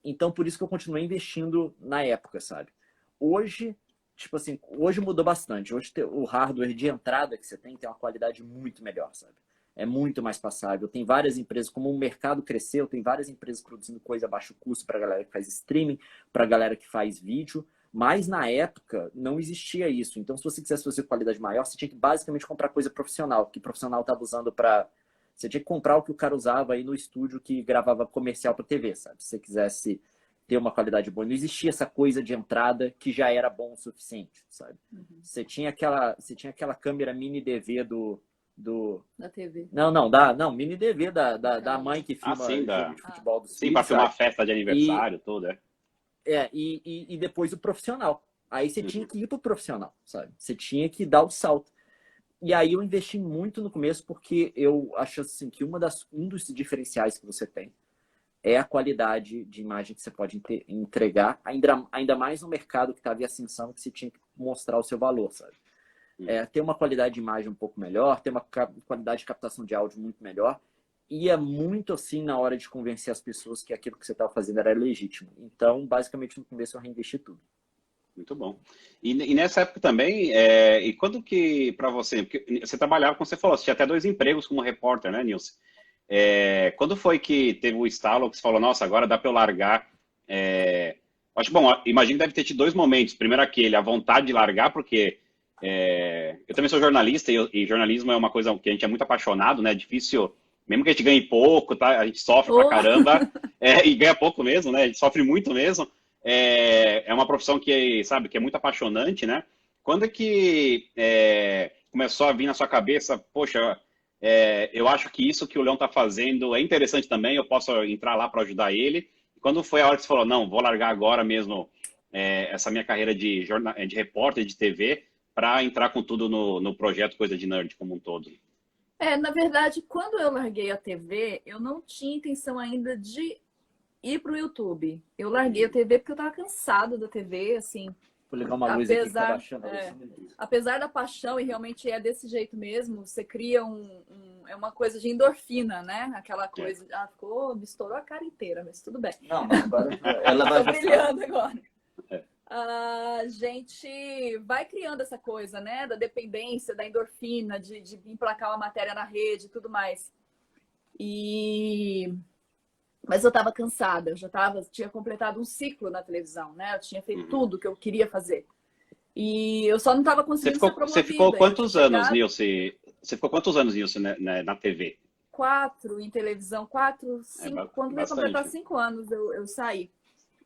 Então, por isso que eu continuei investindo na época, sabe? Hoje... Tipo assim, hoje mudou bastante. Hoje o hardware de entrada que você tem uma qualidade muito melhor, sabe? É muito mais passável. Tem várias empresas, como o mercado cresceu, tem várias empresas produzindo coisa a baixo custo para a galera que faz streaming, para a galera que faz vídeo. Mas na época não existia isso. Então, se você quisesse fazer qualidade maior, você tinha que basicamente comprar coisa profissional, que o profissional estava usando para... Você tinha que comprar o que o cara usava aí no estúdio que gravava comercial para TV, sabe? Se você quisesse ter uma qualidade boa. Não existia essa coisa de entrada que já era bom o suficiente, sabe? Você tinha aquela câmera mini DV da TV. Não, mini DV da mãe que filma jogo de futebol dos filhos. Sim, para filmar festa de aniversário, tudo, e depois o profissional. Aí você tinha que ir pro profissional, sabe? Você tinha que dar o salto. E aí eu investi muito no começo porque eu acho assim que um dos diferenciais que você tem é a qualidade de imagem que você pode entregar, ainda mais no mercado que estava em ascensão, que você tinha que mostrar o seu valor, sabe? Ter uma qualidade de imagem um pouco melhor, ter uma qualidade de captação de áudio muito melhor, e é muito assim na hora de convencer as pessoas que aquilo que você estava fazendo era legítimo. Então, basicamente, no começo eu reinvesti tudo. Muito bom. E nessa época também, e quando que, para você, porque você trabalhava, como você falou, você tinha até 2 empregos como repórter, né, Nilson? Quando foi que teve o estalo que você falou, nossa, agora dá para eu largar? Acho bom, imagino que deve ter tido 2 momentos. Primeiro a vontade de largar, porque eu também sou jornalista e jornalismo é uma coisa que a gente é muito apaixonado, né? É difícil, mesmo que a gente ganhe pouco, tá? A gente sofre pra caramba, e ganha pouco mesmo, né? A gente sofre muito mesmo. É uma profissão que, sabe, que é muito apaixonante, né? Quando é que começou a vir na sua cabeça, poxa, eu acho que isso que o Leão está fazendo é interessante também, eu posso entrar lá para ajudar ele. E quando foi a hora que você falou, não, vou largar agora mesmo essa minha carreira de repórter de TV para entrar com tudo no projeto Coisa de Nerd como um todo? Na verdade, quando eu larguei a TV, eu não tinha intenção ainda de ir para o YouTube. Eu larguei a TV porque eu estava cansado da TV, assim. Vou ligar uma luz aqui que tá baixando. Apesar da paixão, e realmente é desse jeito mesmo, você cria é uma coisa de endorfina, né? Aquela coisa, me estourou a cara inteira, mas tudo bem. Não, agora ela vai brilhando agora. A gente vai criando essa coisa, né? Da dependência, da endorfina, de emplacar uma matéria na rede e tudo mais. Mas eu estava cansada, tinha completado um ciclo na televisão, né? Eu tinha feito tudo que eu queria fazer. E eu só não estava conseguindo ser promovida. Você ficou quantos anos, Nilce? Você ficou quantos anos, Nilce, na TV? 4 em televisão, 4, 5. Quando eu ia completar 5 anos, eu saí.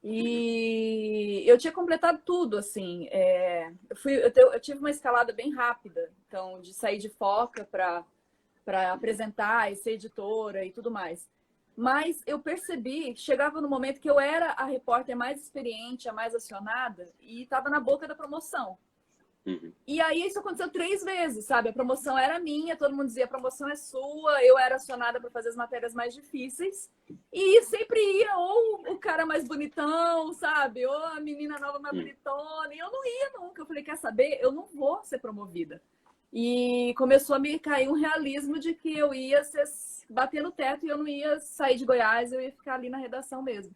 E eu tinha completado tudo, assim. Eu tive uma escalada bem rápida. Então, de sair de foca para apresentar e ser editora e tudo mais. Mas eu percebi, chegava no momento que eu era a repórter mais experiente, a mais acionada, e estava na boca da promoção. E aí isso aconteceu 3 vezes, sabe? A promoção era minha, todo mundo dizia a promoção é sua, eu era acionada para fazer as matérias mais difíceis. E sempre ia ou o cara mais bonitão, sabe? Ou a menina nova mais bonitona. E eu não ia nunca. Eu falei, quer saber? Eu não vou ser promovida. E começou a me cair um realismo de que eu ia bater no teto e eu não ia sair de Goiás, eu ia ficar ali na redação mesmo.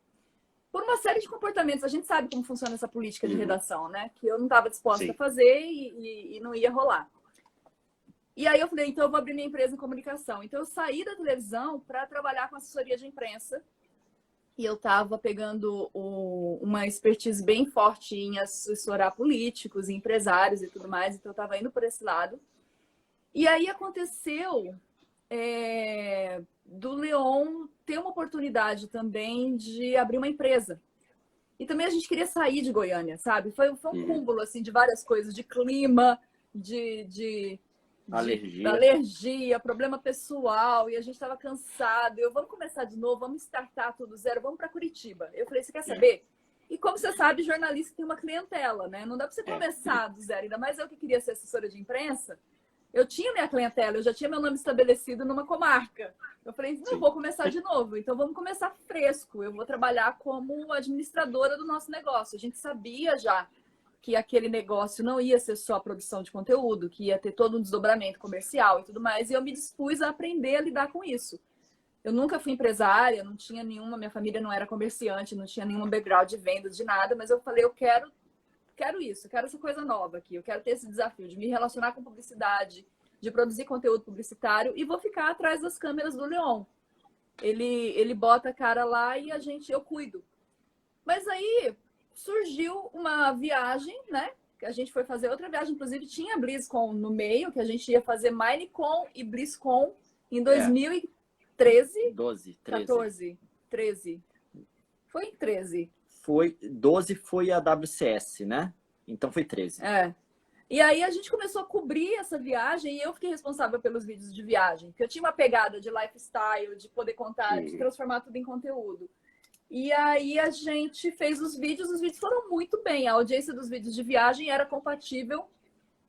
Por uma série de comportamentos. A gente sabe como funciona essa política de redação, né? Que eu não estava disposta a fazer e não ia rolar. E aí eu falei, então eu vou abrir minha empresa em comunicação. Então eu saí da televisão para trabalhar com assessoria de imprensa. E eu estava pegando uma expertise bem forte em assessorar políticos, empresários e tudo mais. Então eu estava indo por esse lado. E aí aconteceu do Leon ter uma oportunidade também de abrir uma empresa. E também a gente queria sair de Goiânia, sabe? Foi um cúmulo, assim, de várias coisas, de clima, de alergia, problema pessoal, e a gente estava cansado. Vamos começar de novo, vamos startar tudo zero, vamos para Curitiba. Eu falei, você quer saber? E como você sabe, jornalista tem uma clientela, né? Não dá para você começar do zero, ainda mais eu que queria ser assessora de imprensa. Eu tinha minha clientela, eu já tinha meu nome estabelecido numa comarca. Eu falei, não, vou começar de novo, então vamos começar fresco. Eu vou trabalhar como administradora do nosso negócio. A gente sabia já que aquele negócio não ia ser só produção de conteúdo, que ia ter todo um desdobramento comercial e tudo mais. E eu me dispus a aprender a lidar com isso. Eu nunca fui empresária, não tinha nenhuma, minha família não era comerciante, não tinha nenhum background de vendas, de nada, mas eu falei, eu quero isso, eu quero essa coisa nova aqui, eu quero ter esse desafio de me relacionar com publicidade, de produzir conteúdo publicitário e vou ficar atrás das câmeras do Leon. Ele bota a cara lá e eu cuido. Mas aí surgiu uma viagem, né? Que a gente foi fazer outra viagem, inclusive tinha a BlizzCon no meio, que a gente ia fazer Minecon e BlizzCon em 2013. 13. Foi em 13. 12 foi a WCS, né? Então foi 13. E aí a gente começou a cobrir essa viagem e eu fiquei responsável pelos vídeos de viagem. Porque eu tinha uma pegada de lifestyle, de poder contar, de transformar tudo em conteúdo. E aí a gente fez os vídeos foram muito bem. A audiência dos vídeos de viagem era compatível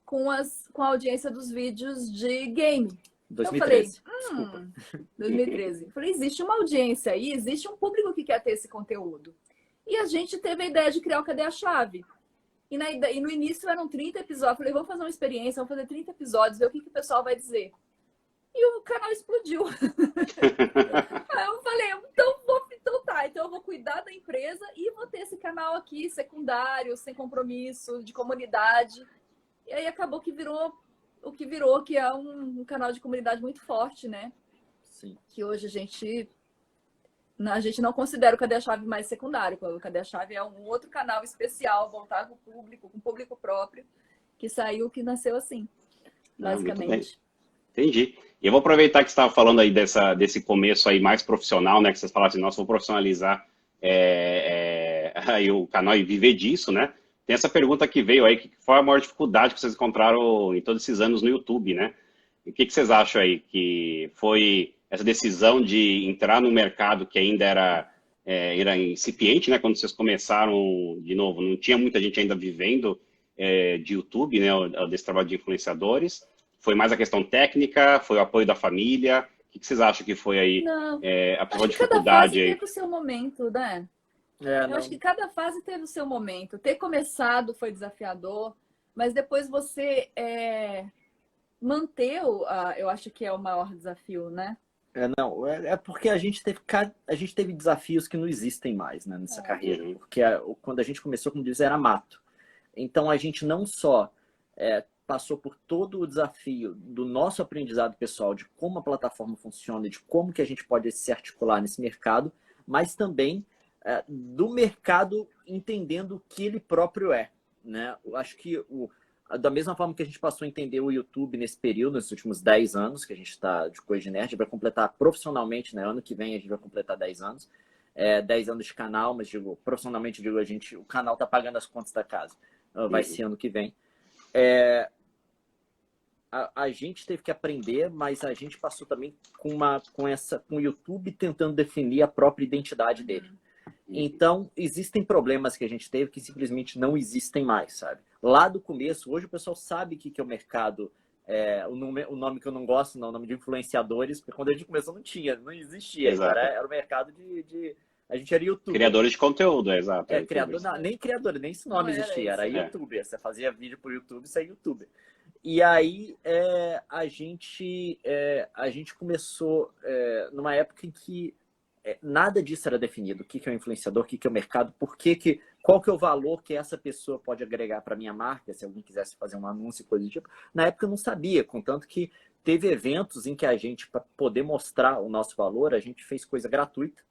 com a audiência dos vídeos de game. 2013. Eu falei, 2013. Eu falei, existe uma audiência aí, existe um público que quer ter esse conteúdo. E a gente teve a ideia de criar o Cadê a Chave? E no início eram 30 episódios. Eu falei, vamos fazer uma experiência, vamos fazer 30 episódios, ver o que o pessoal vai dizer. E o canal explodiu. Aí eu falei, então tá, então eu vou cuidar da empresa e vou ter esse canal aqui secundário, sem compromisso, de comunidade. E aí acabou que virou o que virou, que é um canal de comunidade muito forte, né? Sim. Que hoje a gente não considera o Cadê a Chave mais secundário. O Cadê a Chave é um outro canal especial, voltado para o público, com público próprio, que nasceu assim, basicamente. Entendi. E eu vou aproveitar que você estava falando aí desse começo aí mais profissional, né? Que vocês falaram assim, nossa, vou profissionalizar aí o canal e viver disso, né? Tem essa pergunta que veio aí, que foi a maior dificuldade que vocês encontraram em todos esses anos no YouTube, né? E o que vocês acham aí? Que foi essa decisão de entrar no mercado que ainda era incipiente, né? Quando vocês começaram, de novo, não tinha muita gente ainda vivendo de YouTube, né? Desse trabalho de influenciadores. Foi mais a questão técnica? Foi o apoio da família? O que vocês acham que foi aí a principal dificuldade? Cada fase teve o seu momento, né? Eu acho que cada fase teve o seu momento. Ter começado foi desafiador, mas depois você manter, eu acho que é o maior desafio, né? É porque a gente teve desafios que não existem mais, né, nessa carreira. Porque quando a gente começou, como diz, era mato. Então a gente não só passou por todo o desafio do nosso aprendizado pessoal, de como a plataforma funciona, de como que a gente pode se articular nesse mercado, mas também do mercado entendendo o que ele próprio é, né? Eu acho que da mesma forma que a gente passou a entender o YouTube nesse período, nesses últimos 10 anos, que a gente está de Coisa de Nerd, vai completar profissionalmente, né? Ano que vem a gente vai completar 10 anos. 10 anos de canal, mas profissionalmente o canal está pagando as contas da casa. Vai ser ano que vem. A gente teve que aprender, mas a gente passou também com o YouTube tentando definir a própria identidade dele. Então, existem problemas que a gente teve que simplesmente não existem mais, sabe? Lá do começo, hoje o pessoal sabe o que é o mercado, o nome que eu não gosto, não, o nome de influenciadores, porque quando a gente começou não existia. Era o mercado a gente era youtuber. Criadores de conteúdo, exato. Nem criador, nem esse nome existia, era youtuber. Você fazia vídeo pro YouTube, você é youtuber. E aí a gente começou numa época em que nada disso era definido. O que é o influenciador, o que é o mercado, qual que é o valor que essa pessoa pode agregar para minha marca, se alguém quisesse fazer um anúncio, coisa do tipo. Na época eu não sabia, contanto que teve eventos em que a gente, para poder mostrar o nosso valor, a gente fez coisa gratuita.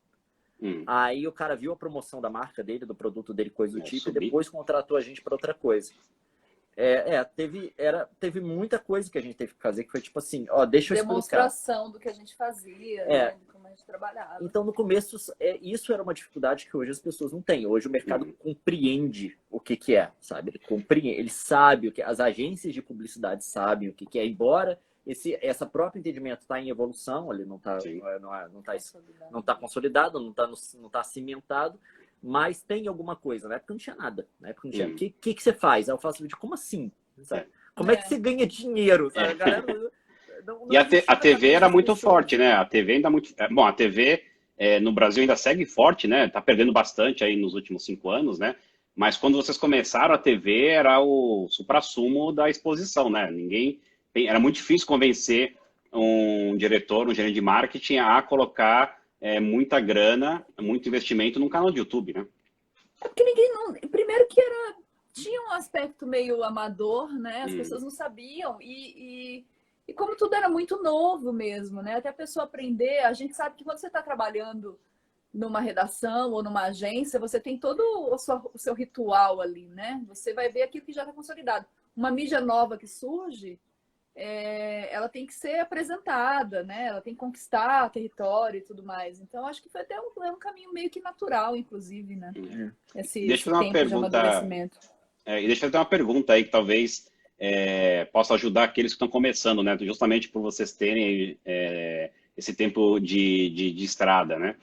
Aí o cara viu a promoção da marca dele, do produto dele, coisa do tipo, e depois contratou a gente para outra coisa. Teve muita coisa que a gente teve que fazer, que foi tipo assim, deixa eu explicar. Demonstração do que a gente fazia, né? a gente trabalhava. Então, no começo, isso era uma dificuldade que hoje as pessoas não têm. Hoje o mercado compreende o que é, sabe? Ele compreende, ele sabe o que... As agências de publicidade sabem o que é, embora essa próprio entendimento está em evolução, ele não está não tá consolidado, não tá cimentado, mas tem alguma coisa. Na época não tinha nada. Na época não tinha. O que você faz? Aí eu faço vídeo, como assim? Sabe? Como é que você ganha dinheiro? Sabe? A galera... E a TV era muito forte, né? A TV ainda muito... Bom, a TV no Brasil ainda segue forte, né? Tá perdendo bastante aí nos últimos 5 anos, né? Mas quando vocês começaram, a TV era o suprassumo da exposição, né? Era muito difícil convencer um diretor, um gerente de marketing a colocar muita grana, muito investimento num canal de YouTube, né? É porque primeiro que tinha um aspecto meio amador, né? As pessoas não sabiam e como tudo era muito novo mesmo, né? Até a pessoa aprender, a gente sabe que quando você está trabalhando numa redação ou numa agência, você tem todo o seu ritual ali, né? Você vai ver aquilo que já está consolidado. Uma mídia nova que surge, ela tem que ser apresentada, né? Ela tem que conquistar território e tudo mais. Então, acho que foi até um caminho meio que natural, inclusive, né? Esse tempo de amadurecimento. E deixa eu fazer uma pergunta aí que talvez possa ajudar aqueles que estão começando, né? Justamente por vocês terem esse tempo de estrada, né?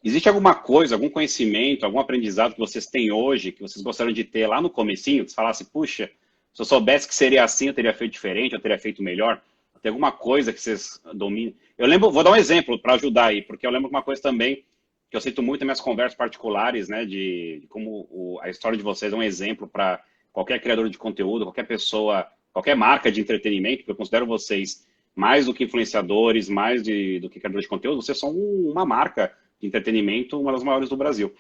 Existe alguma coisa, algum conhecimento, algum aprendizado que vocês têm hoje, que vocês gostariam de ter lá no comecinho, que você falasse, puxa, se eu soubesse que seria assim, eu teria feito diferente, eu teria feito melhor? Tem alguma coisa que vocês dominam? Eu lembro, vou dar um exemplo para ajudar aí, porque eu lembro uma coisa também que eu cito muito nas minhas conversas particulares, né, de como a história de vocês é um exemplo para qualquer criador de conteúdo, qualquer pessoa, qualquer marca de entretenimento, porque eu considero vocês mais do que influenciadores, mais do que criadores de conteúdo, vocês são uma marca de entretenimento, uma das maiores do Brasil.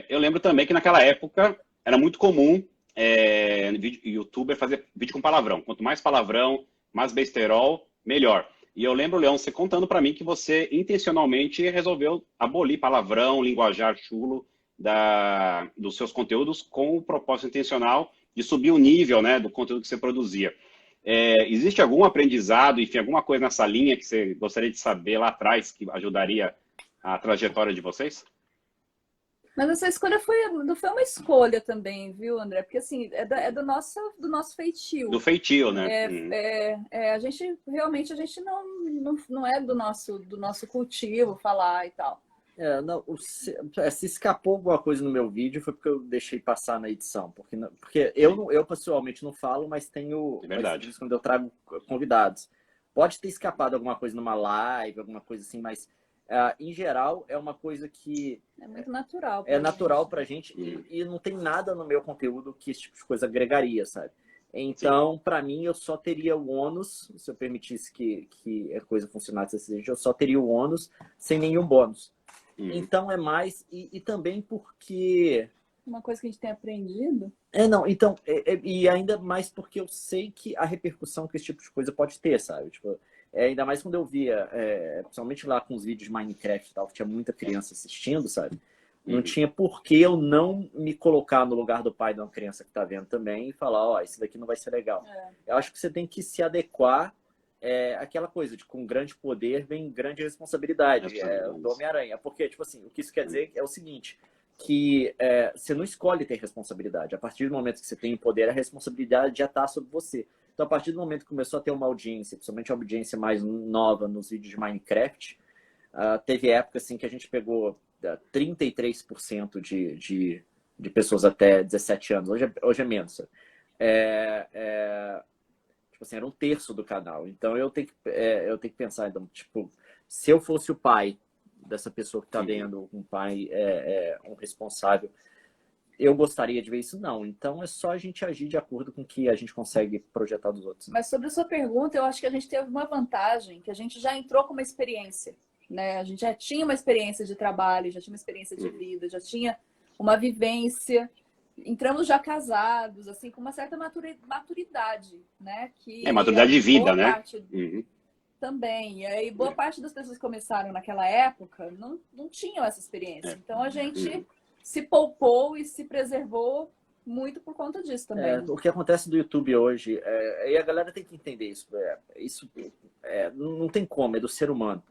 Eu lembro também que naquela época era muito comum youtuber fazer vídeo com palavrão. Quanto mais palavrão, mais besterol, melhor. E eu lembro, Leão, você contando para mim que você intencionalmente resolveu abolir palavrão, linguajar chulo dos seus conteúdos com o propósito intencional de subir o nível, né, do conteúdo que você produzia. Existe algum aprendizado, enfim, alguma coisa nessa linha que você gostaria de saber lá atrás que ajudaria a trajetória de vocês? Mas essa escolha não foi uma escolha também, viu, André? Porque, assim, do nosso feitio. Do feitio, né? A gente não é do nosso cultivo falar e tal. Se escapou alguma coisa no meu vídeo foi porque eu deixei passar na edição. Porque eu pessoalmente não falo, mas tenho... É verdade. Quando eu trago convidados. Pode ter escapado alguma coisa numa live, alguma coisa assim, mas... em geral, é uma coisa que... É muito natural. É natural pra gente e não tem nada no meu conteúdo que esse tipo de coisa agregaria, sabe? Então, para mim, eu só teria o ônus, se eu permitisse que a coisa funcionasse desse jeito, eu só teria o ônus sem nenhum bônus. Então, é mais... E também porque... Uma coisa que a gente tem aprendido? Então, e ainda mais porque eu sei que a repercussão que esse tipo de coisa pode ter, sabe? Tipo... ainda mais quando eu via, principalmente lá com os vídeos de Minecraft e tal, que tinha muita criança assistindo, sabe? Não tinha por que eu não me colocar no lugar do pai de uma criança que tá vendo também e falar, ó, isso daqui não vai ser legal. Eu acho que você tem que se adequar àquela coisa de com grande poder vem grande responsabilidade. Do Homem-Aranha. Porque, tipo assim, o que isso quer dizer é o seguinte, que você não escolhe ter responsabilidade. A partir do momento que você tem poder, a responsabilidade já tá sobre você. Então, a partir do momento que começou a ter uma audiência, principalmente a audiência mais nova nos vídeos de Minecraft, teve época assim, que a gente pegou 33% de pessoas até 17 anos. Hoje é menos. Tipo assim, era 1/3 do canal. Então, eu tenho que pensar, então, tipo, se eu fosse o pai dessa pessoa que está vendo, um pai, um responsável, eu gostaria de ver isso? Não. Então, é só a gente agir de acordo com o que a gente consegue projetar dos outros. Mas sobre a sua pergunta, eu acho que a gente teve uma vantagem, que a gente já entrou com uma experiência, né? A gente já tinha uma experiência de trabalho, já tinha uma experiência de vida, já tinha uma vivência. Entramos já casados, assim, com uma certa maturidade, né? Maturidade de vida, né? Também. E aí, boa parte das pessoas que começaram naquela época não tinham essa experiência. Então, a gente... se poupou e se preservou muito por conta disso também. O que acontece do YouTube hoje, e a galera tem que entender isso, não tem como, é do ser humano.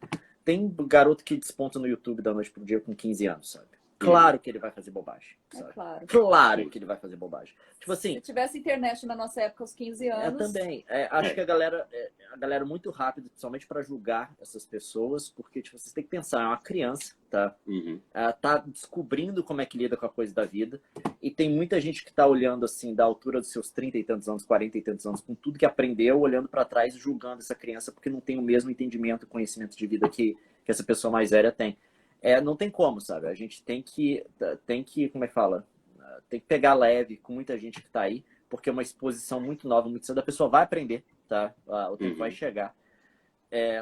Tem garoto que desponta no YouTube da noite pro dia com 15 anos, sabe? Claro que ele vai fazer bobagem, sabe? Claro. Claro que ele vai fazer bobagem. Tipo assim... Se tivesse internet na nossa época, aos 15 anos... Também. Acho que a galera muito rápido, principalmente para julgar essas pessoas, porque tipo, vocês têm que pensar, é uma criança, tá? Ela tá descobrindo como é que lida com a coisa da vida, e tem muita gente que tá olhando assim, da altura dos seus 30 e tantos anos, 40 e tantos anos, com tudo que aprendeu, olhando para trás e julgando essa criança, porque não tem o mesmo entendimento, conhecimento de vida que essa pessoa mais velha tem. Não tem como, sabe? A gente tem que, como é que fala? Tem que pegar leve com muita gente que tá aí, porque é uma exposição muito nova, muito cedo. A pessoa vai aprender, tá? O tempo vai chegar.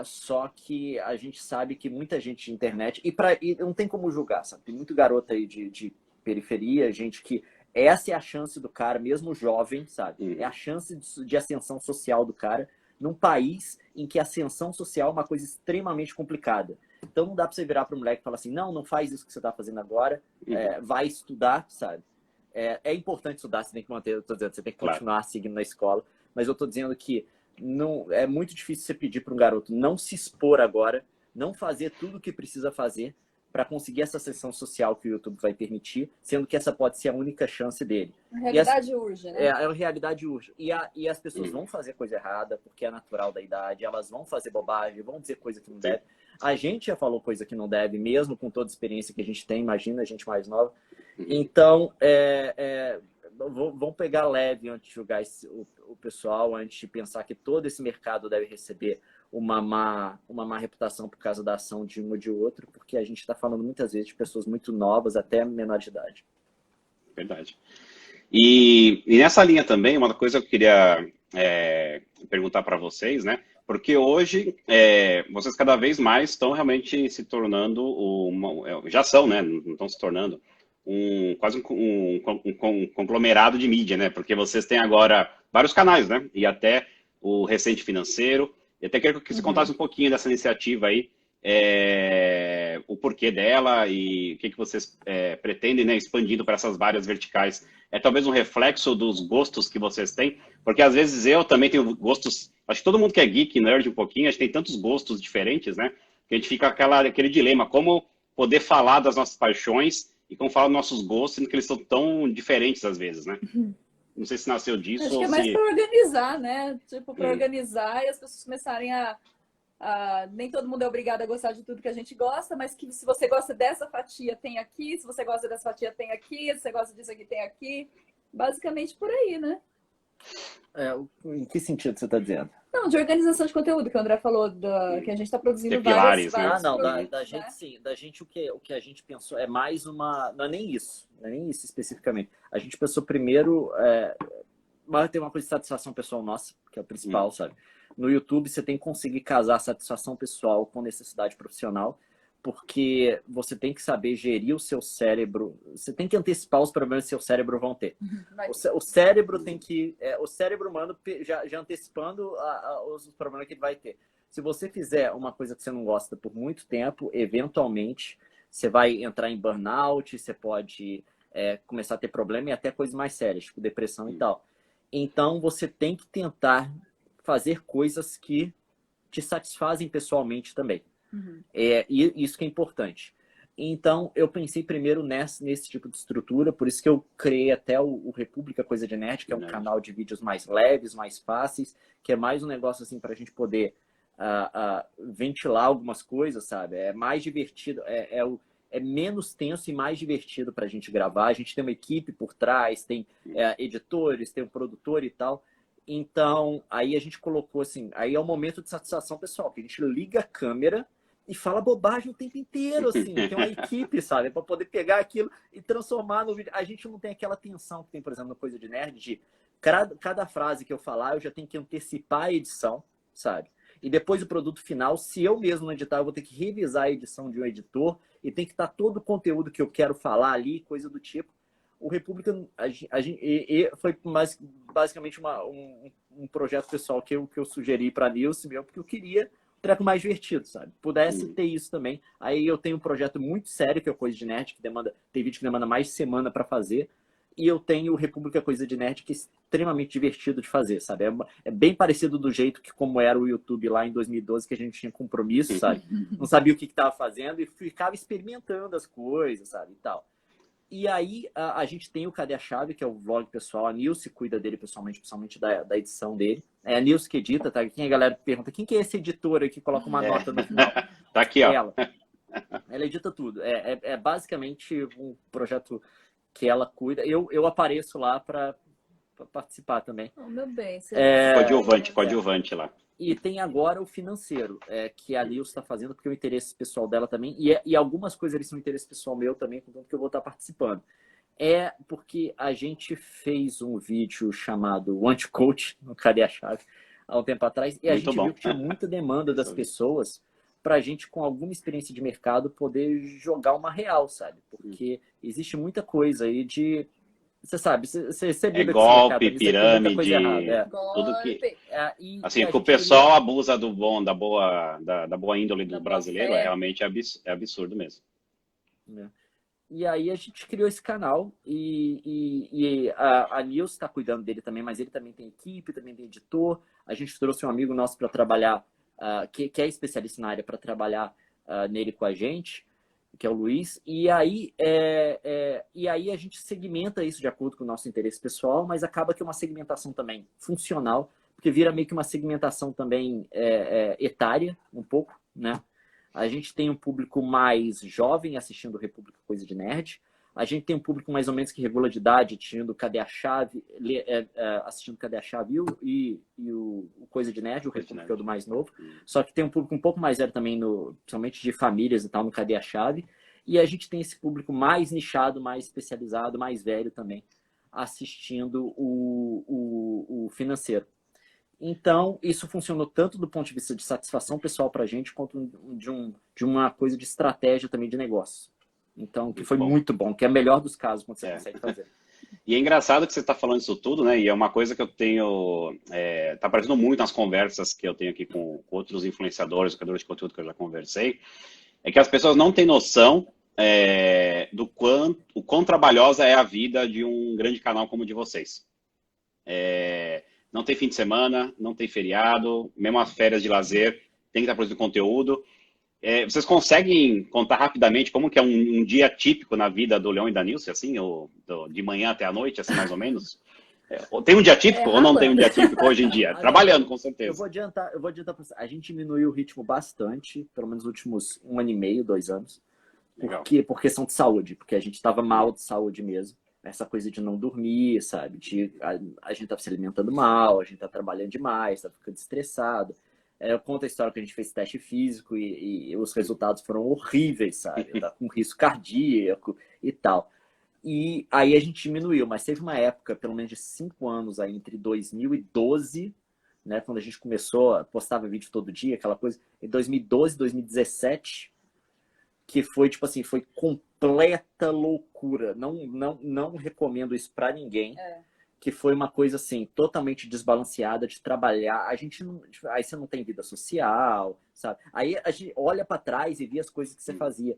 Só que a gente sabe que muita gente de internet... E não tem como julgar, sabe? Tem muito garoto aí de periferia, gente que... Essa é a chance do cara, mesmo jovem, sabe? É a chance de ascensão social do cara num país em que a ascensão social é uma coisa extremamente complicada. Então não dá pra você virar para um moleque e falar assim, não faz isso que você tá fazendo agora, vai estudar, sabe? É importante estudar, você tem que manter, eu tô dizendo, você tem que continuar seguindo na escola, mas eu tô dizendo que não, é muito difícil você pedir para um garoto não se expor agora, não fazer tudo o que precisa fazer para conseguir essa ascensão social que o YouTube vai permitir, sendo que essa pode ser a única chance dele. A realidade urge, né? A realidade urge. E as pessoas vão fazer coisa errada, porque é natural da idade, elas vão fazer bobagem, vão dizer coisa que não deve. A gente já falou coisa que não deve, mesmo com toda a experiência que a gente tem, imagina a gente mais nova. Então, vamos pegar leve antes de julgar o pessoal, antes de pensar que todo esse mercado deve receber uma má reputação por causa da ação de um ou de outro, porque a gente está falando muitas vezes de pessoas muito novas, até menor de idade. Verdade. E nessa linha também, uma coisa que eu queria perguntar para vocês, né? Porque hoje vocês cada vez mais estão realmente se tornando, já são, né? Não estão se tornando quase um conglomerado de mídia, né? Porque vocês têm agora vários canais, né? E até o Recente Financeiro. E até quero que você contasse um pouquinho dessa iniciativa aí, o porquê dela e o que vocês pretendem, né, expandindo para essas várias verticais. É talvez um reflexo dos gostos que vocês têm, porque às vezes eu também tenho gostos, acho que todo mundo que é geek, nerd um pouquinho, a gente tem tantos gostos diferentes, né, que a gente fica aquele dilema, como poder falar das nossas paixões e como falar dos nossos gostos, sendo que eles são tão diferentes às vezes, né? Não sei se nasceu disso Acho ou que é mais se... para organizar, né? Tipo, para organizar e as pessoas começarem nem todo mundo é obrigado a gostar de tudo que a gente gosta, mas que se você gosta dessa fatia, tem aqui. Se você gosta dessa fatia, tem aqui. Se você gosta disso aqui, tem aqui. Basicamente por aí, né? Em que sentido você está dizendo? Não, de organização de conteúdo, que o André falou, que a gente está produzindo pilares, vários não, produtos, da gente sim. Da gente o que a gente pensou é mais uma... Não é nem isso especificamente. A gente pensou primeiro... Mas tem uma coisa de satisfação pessoal nossa, que é o principal, sabe? No YouTube você tem que conseguir casar satisfação pessoal com necessidade profissional, porque você tem que saber gerir o seu cérebro, você tem que antecipar os problemas que seu cérebro vão ter. O cérebro tem que... o cérebro humano já antecipando os problemas que ele vai ter. Se você fizer uma coisa que você não gosta por muito tempo, eventualmente você vai entrar em burnout, você pode começar a ter problema e até coisas mais sérias, tipo depressão e tal. Então, você tem que tentar fazer coisas que te satisfazem pessoalmente também. E isso que é importante. Então, eu pensei primeiro nesse tipo de estrutura, por isso que eu criei até o República Coisa de Nerd, que é um canal de vídeos mais leves, mais fáceis, que é mais um negócio assim para a gente poder ventilar algumas coisas, sabe? É mais divertido, é menos tenso e mais divertido para a gente gravar. A gente tem uma equipe por trás, tem editores, tem um produtor e tal. Então, aí a gente colocou assim, aí é o momento de satisfação pessoal, que a gente liga a câmera e fala bobagem o tempo inteiro, assim. Tem uma equipe, sabe? Para poder pegar aquilo e transformar no vídeo. A gente não tem aquela tensão que tem, por exemplo, no Coisa de Nerd, de cada frase que eu falar, eu já tenho que antecipar a edição, sabe? E depois o produto final, se eu mesmo não editar, eu vou ter que revisar a edição de um editor e tem que estar todo o conteúdo que eu quero falar ali, coisa do tipo. O República foi basicamente um projeto pessoal que eu sugeri para a Nilce, porque eu queria um treco mais divertido, sabe? Pudesse ter isso também. Aí eu tenho um projeto muito sério, que é o Coisa de Nerd, que tem vídeo que demanda mais de semana para fazer. e eu tenho o República Coisa de Nerd, que é extremamente divertido de fazer, sabe? É bem parecido do jeito que como era o YouTube lá em 2012, que a gente tinha compromisso, sabe? Não sabia o que estava fazendo e ficava experimentando as coisas, sabe? E tal. E aí a gente tem o Cadê a Chave, que é o vlog pessoal. A Nilce cuida dele pessoalmente, principalmente da edição dele. É a Nilce que edita, tá? Quem a galera pergunta, quem que é esse editor aí que coloca uma nota no final? Tá aqui, ó. Ela edita tudo. É basicamente um projeto que ela cuida. Eu apareço lá para participar também. Oh, meu bem. Coadjuvante lá. E tem agora o financeiro, que a Nilce está fazendo, porque é o interesse pessoal dela também. E algumas coisas ali são interesse pessoal meu também, contanto que eu vou estar participando. É porque a gente fez um vídeo chamado Anti-Coach, no Cadê a Chave, há um tempo atrás, e a gente viu que tinha muita demanda das pessoas para a gente, com alguma experiência de mercado, poder jogar uma real, sabe? Porque existe muita coisa aí de... Você sabe, você golpe, pirâmide, tudo que... assim, que o pessoal abusa da boa índole do brasileiro, realmente é absurdo mesmo. E aí a gente criou esse canal e a Nilce está cuidando dele também, mas ele também tem equipe, também tem editor. A gente trouxe um amigo nosso para trabalhar, que é especialista na área, para trabalhar nele com a gente, que é o Luiz, e aí a gente segmenta isso de acordo com o nosso interesse pessoal, mas acaba que é uma segmentação também funcional, porque vira meio que uma segmentação também etária, um pouco, né? A gente tem um público mais jovem assistindo República Coisa de Nerd, a gente tem um público mais ou menos que regula de idade, assistindo Cadê a Chave, e o Coisa de Nerd, o República é o do mais novo. Só que tem um público um pouco mais velho também, principalmente de famílias e tal, no Cadê a Chave. E a gente tem esse público mais nichado, mais especializado, mais velho também, assistindo o financeiro. Então, isso funcionou tanto do ponto de vista de satisfação pessoal para a gente, quanto de uma coisa de estratégia também de negócio. Então, que foi muito bom, que é o melhor dos casos quando você consegue fazer. E é engraçado que você está falando isso tudo, né? E é uma coisa que eu tenho... tá aparecendo muito nas conversas que eu tenho aqui com outros influenciadores, criadores de conteúdo que eu já conversei, é que as pessoas não têm noção do o quão trabalhosa é a vida de um grande canal como o de vocês. Não tem fim de semana, não tem feriado, mesmo as férias de lazer, tem que estar produzindo conteúdo. Vocês conseguem contar rapidamente como que é um dia típico na vida do Leon e da Nilce, assim, de manhã até a noite, assim, mais ou menos? Tem um dia típico ou não tem um dia típico hoje em dia? Trabalhando, com certeza. Eu vou adiantar para você. A gente diminuiu o ritmo bastante, pelo menos nos últimos 1 ano e meio, 2 anos. Por questão de saúde, porque a gente estava mal de saúde mesmo. Essa coisa de não dormir, sabe? A gente estava se alimentando mal, a gente estava trabalhando demais, estava ficando estressado. Eu conto a história que a gente fez teste físico e os resultados foram horríveis, sabe? Eu tava com risco cardíaco e tal. E aí a gente diminuiu, mas teve uma época, pelo menos de 5 anos, aí, entre 2012, né, quando a gente começou, postava vídeo todo dia, aquela coisa, em 2012, 2017, que foi, tipo assim, foi completa loucura. Não recomendo isso pra ninguém. Que foi uma coisa assim, totalmente desbalanceada de trabalhar. Aí você não tem vida social, sabe? Aí a gente olha para trás e vê as coisas que você fazia.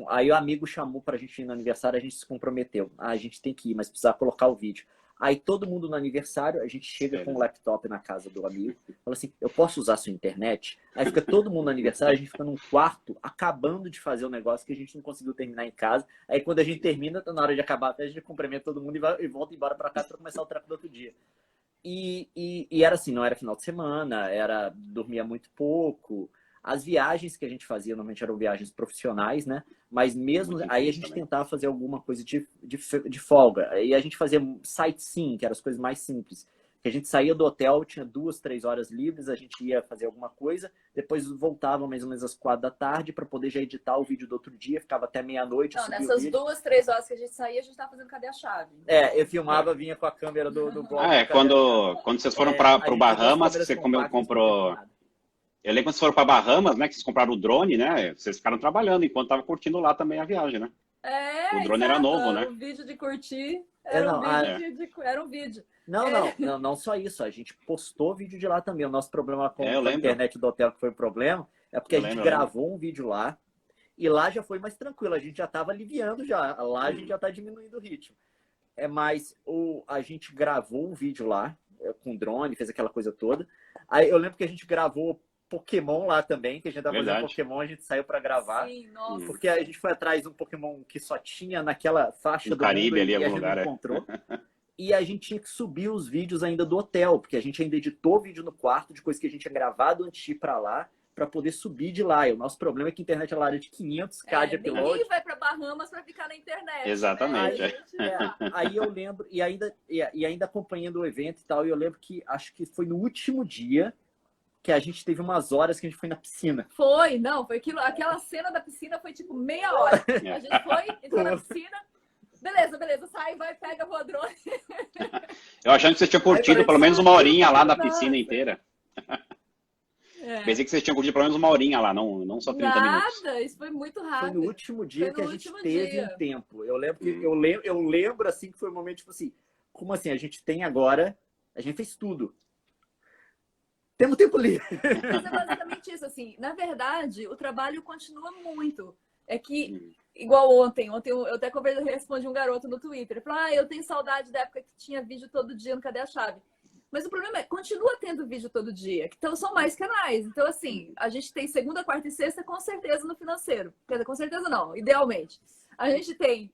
Aí o amigo chamou pra gente ir no aniversário, a gente se comprometeu. A gente tem que ir, mas precisa colocar o vídeo. Aí todo mundo no aniversário, a gente chega com o laptop na casa do amigo, fala assim, eu posso usar a sua internet? Aí fica todo mundo no aniversário, a gente fica num quarto, acabando de fazer o negócio que a gente não conseguiu terminar em casa. Aí quando a gente termina, tá na hora de acabar a festa, a gente cumprimenta todo mundo e volta embora para casa para começar o treco do outro dia. E era assim, não era final de semana, dormia muito pouco. As viagens que a gente fazia, normalmente eram viagens profissionais, né? Mas mesmo aí a gente tentava fazer alguma coisa de folga. Aí a gente fazia sightseeing, que eram as coisas mais simples. Que a gente saía do hotel, tinha 2, 3 horas livres, a gente ia fazer alguma coisa, depois voltava mais ou menos às 4 da tarde para poder já editar o vídeo do outro dia, ficava até meia-noite. Não, nessas 2, 3 horas que a gente saía, a gente tava fazendo Cadê a Chave? Eu filmava, vinha com a câmera do blog. Quando vocês foram para o Bahamas, que você comprou... Eu lembro quando vocês foram para Bahamas, né? Que vocês compraram o drone, né? Vocês ficaram trabalhando enquanto estavam curtindo lá também a viagem, né? O drone era novo, né? O vídeo de curtir era um vídeo. Não só isso. A gente postou vídeo de lá também. O nosso problema com a internet do hotel, que foi o problema, é porque a gente gravou um vídeo lá e lá já foi mais tranquilo. A gente já estava aliviando já. Lá a gente já está diminuindo o ritmo. mais a gente gravou um vídeo lá com drone, fez aquela coisa toda. Aí eu lembro que a gente gravou Pokémon lá também, que a gente tava fazendo Pokémon, a gente saiu para gravar. Sim, nossa. Porque a gente foi atrás de um Pokémon que só tinha naquela faixa do Caribe mundo ali, e a algum gente lugar, não encontrou. E a gente tinha que subir os vídeos ainda do hotel, porque a gente ainda editou vídeo no quarto de coisa que a gente tinha gravado antes de ir para lá, para poder subir de lá. E o nosso problema é que a internet é lá de 500k de upload. Ninguém vai para Bahamas para ficar na internet. Exatamente. Né? Aí eu lembro, e ainda acompanhando o evento e tal, e eu lembro que acho que foi no último dia que a gente teve umas horas que a gente foi na piscina. Foi aquilo, aquela cena da piscina foi tipo meia hora. A gente foi, entrou na piscina. Beleza, sai, vai, pega, voa drone. Eu achando que você tinha curtido pelo menos uma horinha lá na piscina inteira. Pensei que vocês tinham curtido pelo menos uma horinha lá, não só 30 minutos. Nada, isso foi muito rápido. Foi no último dia que a gente teve um tempo. Eu lembro, eu lembro assim que foi um momento tipo assim, como assim, a gente tem agora, a gente fez tudo. Temos tempo livre. Mas é basicamente isso, assim. Na verdade, o trabalho continua muito. É que, igual ontem eu até respondi um garoto no Twitter. Ele falou, eu tenho saudade da época que tinha vídeo todo dia no Cadê a Chave? Mas o problema é, continua tendo vídeo todo dia. Então, são mais canais. Então, assim, a gente tem segunda, quarta e sexta, com certeza, no financeiro. Quer dizer, com certeza não, idealmente. A gente tem...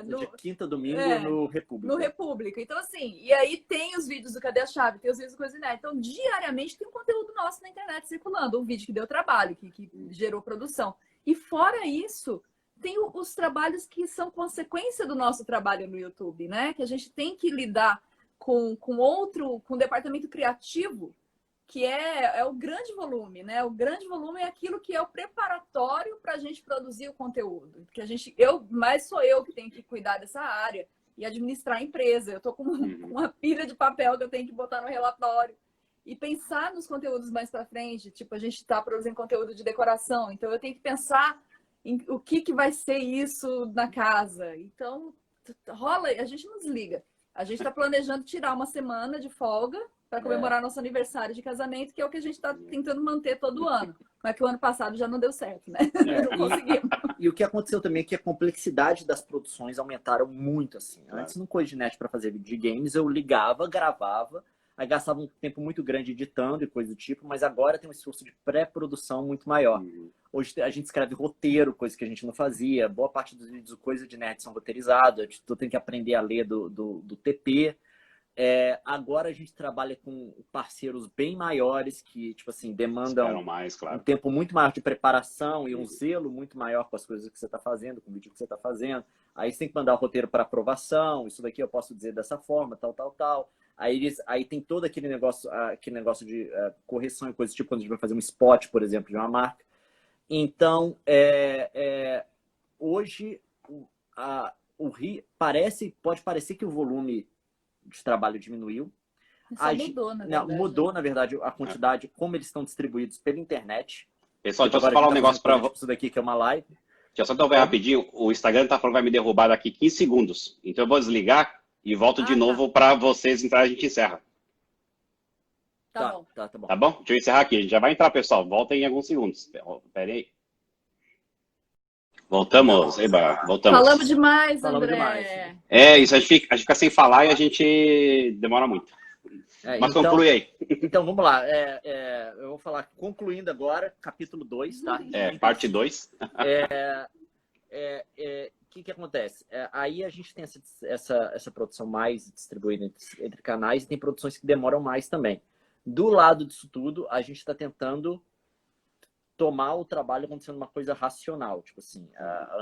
de quinta, domingo, no República. No República. Então, assim, e aí tem os vídeos do Cadê a Chave, tem os vídeos do Coisa Inédita. Então, diariamente tem um conteúdo nosso na internet circulando. Um vídeo que deu trabalho, que gerou produção. E fora isso, tem os trabalhos que são consequência do nosso trabalho no YouTube, né? Que a gente tem que lidar com o departamento criativo, que é o grande volume, né? O grande volume é aquilo que é o preparatório para a gente produzir o conteúdo. Porque mais sou eu que tenho que cuidar dessa área e administrar a empresa. Eu tô com uma pilha de papel que eu tenho que botar no relatório. E pensar nos conteúdos mais para frente. Tipo, a gente está produzindo conteúdo de decoração, então eu tenho que pensar em o que vai ser isso na casa. Então, rola, a gente não desliga. A gente está planejando tirar uma semana de folga para comemorar nosso aniversário de casamento, que é o que a gente está tentando manter todo ano. Mas que o ano passado já não deu certo, né? Não conseguimos. E o que aconteceu também é que a complexidade das produções aumentaram muito, assim. Antes, no Coisinete, para fazer vídeo de games, eu ligava, gravava, aí gastava um tempo muito grande editando e coisa do tipo, mas agora tem um esforço de pré-produção muito maior. Hoje a gente escreve roteiro, coisa que a gente não fazia. Boa parte dos vídeos do Coisa de Nerd são roteirizados. Eu tenho que aprender a ler do TP. Agora a gente trabalha com parceiros bem maiores que, tipo assim, demandam um tempo muito maior de preparação e um zelo muito maior com as coisas que você está fazendo, com o vídeo que você está fazendo. Aí você tem que mandar o roteiro para aprovação, isso daqui eu posso dizer dessa forma, tal. Aí tem todo aquele negócio de correção e coisas, tipo quando a gente vai fazer um spot, por exemplo, de uma marca. Então, hoje, pode parecer que o volume de trabalho diminuiu. Mudou, na verdade. Mudou, na verdade, a quantidade, como eles estão distribuídos pela internet. Pessoal, deixa eu só falar um negócio para você. Isso daqui que é uma live. Deixa eu só interromper rapidinho. O Instagram tá falando que vai me derrubar daqui 15 segundos. Então eu vou desligar e volto de novo para vocês entrar, a gente encerra. Tá bom. Tá bom? Deixa eu encerrar aqui. A gente já vai entrar, pessoal. Volta em alguns segundos. Pera aí. Voltamos, Eba, voltamos. Falamos demais, André. Isso, a gente fica sem falar e a gente demora muito. Mas então, conclui aí. Então, vamos lá. Eu vou falar, concluindo agora, capítulo 2, tá? Parte 2. O que acontece? Aí a gente tem essa produção mais distribuída entre canais e tem produções que demoram mais também. Do lado disso tudo, a gente está tentando tomar o trabalho como sendo uma coisa racional. Tipo assim,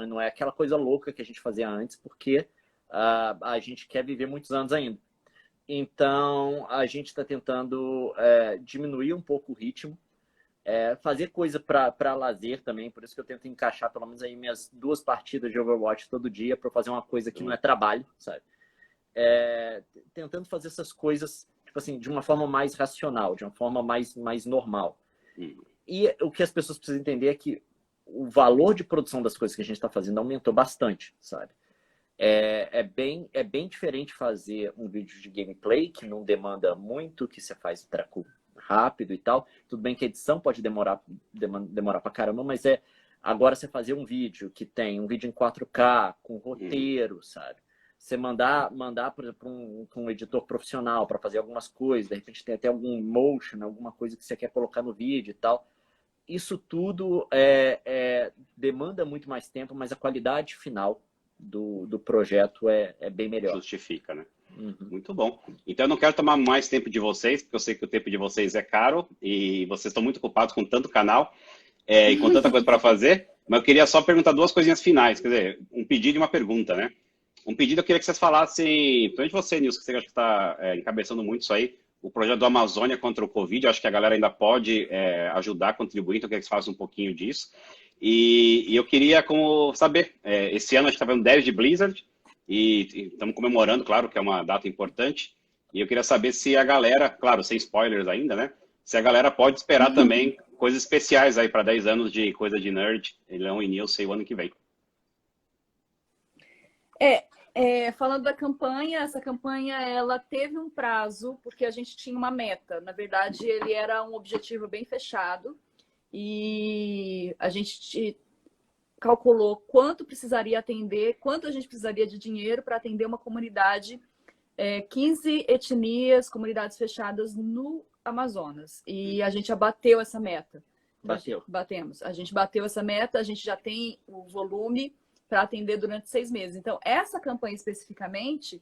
não é aquela coisa louca que a gente fazia antes, porque a gente quer viver muitos anos ainda. Então, a gente está tentando diminuir um pouco o ritmo, fazer coisa para lazer também. Por isso que eu tento encaixar pelo menos aí minhas 2 partidas de Overwatch todo dia para fazer uma coisa que não é trabalho, sabe? Tentando fazer essas coisas, tipo assim, de uma forma mais racional, de uma forma mais normal. E o que as pessoas precisam entender é que o valor de produção das coisas que a gente está fazendo aumentou bastante, sabe? É bem diferente fazer um vídeo de gameplay que não demanda muito, que você faz o treco rápido e tal. Tudo bem que a edição pode demorar pra caramba, mas agora você fazer um vídeo que tem um vídeo em 4K, com roteiro, sabe? Você mandar por exemplo, pra um editor profissional para fazer algumas coisas, de repente tem até algum motion, alguma coisa que você quer colocar no vídeo e tal. Isso tudo demanda muito mais tempo, mas a qualidade final do projeto é bem melhor. Justifica, né? Uhum. Muito bom. Então eu não quero tomar mais tempo de vocês, porque eu sei que o tempo de vocês é caro e vocês estão muito ocupados com tanto canal e com tanta coisa para fazer, mas eu queria só perguntar duas coisinhas finais, quer dizer, um pedido e uma pergunta, né? Um pedido, eu queria que vocês falassem, principalmente você, Nilson, que você acha que está encabeçando muito isso aí, o projeto do Amazônia contra o Covid. Eu acho que a galera ainda pode ajudar a contribuir, então eu queria que vocês façam um pouquinho disso. E eu queria saber, esse ano a gente está vendo 10 de Blizzard, e estamos comemorando, claro, que é uma data importante, e eu queria saber se a galera, claro, sem spoilers ainda, né, se a galera pode esperar também coisas especiais aí para 10 anos de coisa de nerd, Leão e Nilson, o ano que vem. Falando da campanha, essa campanha ela teve um prazo, porque a gente tinha uma meta. Na verdade, ele era um objetivo bem fechado e a gente calculou quanto precisaria atender, quanto a gente precisaria de dinheiro para atender uma comunidade, 15 etnias, comunidades fechadas no Amazonas. E a gente abateu essa meta. Batemos. A gente bateu essa meta, a gente já tem o volume para atender durante 6 meses. Então, essa campanha especificamente,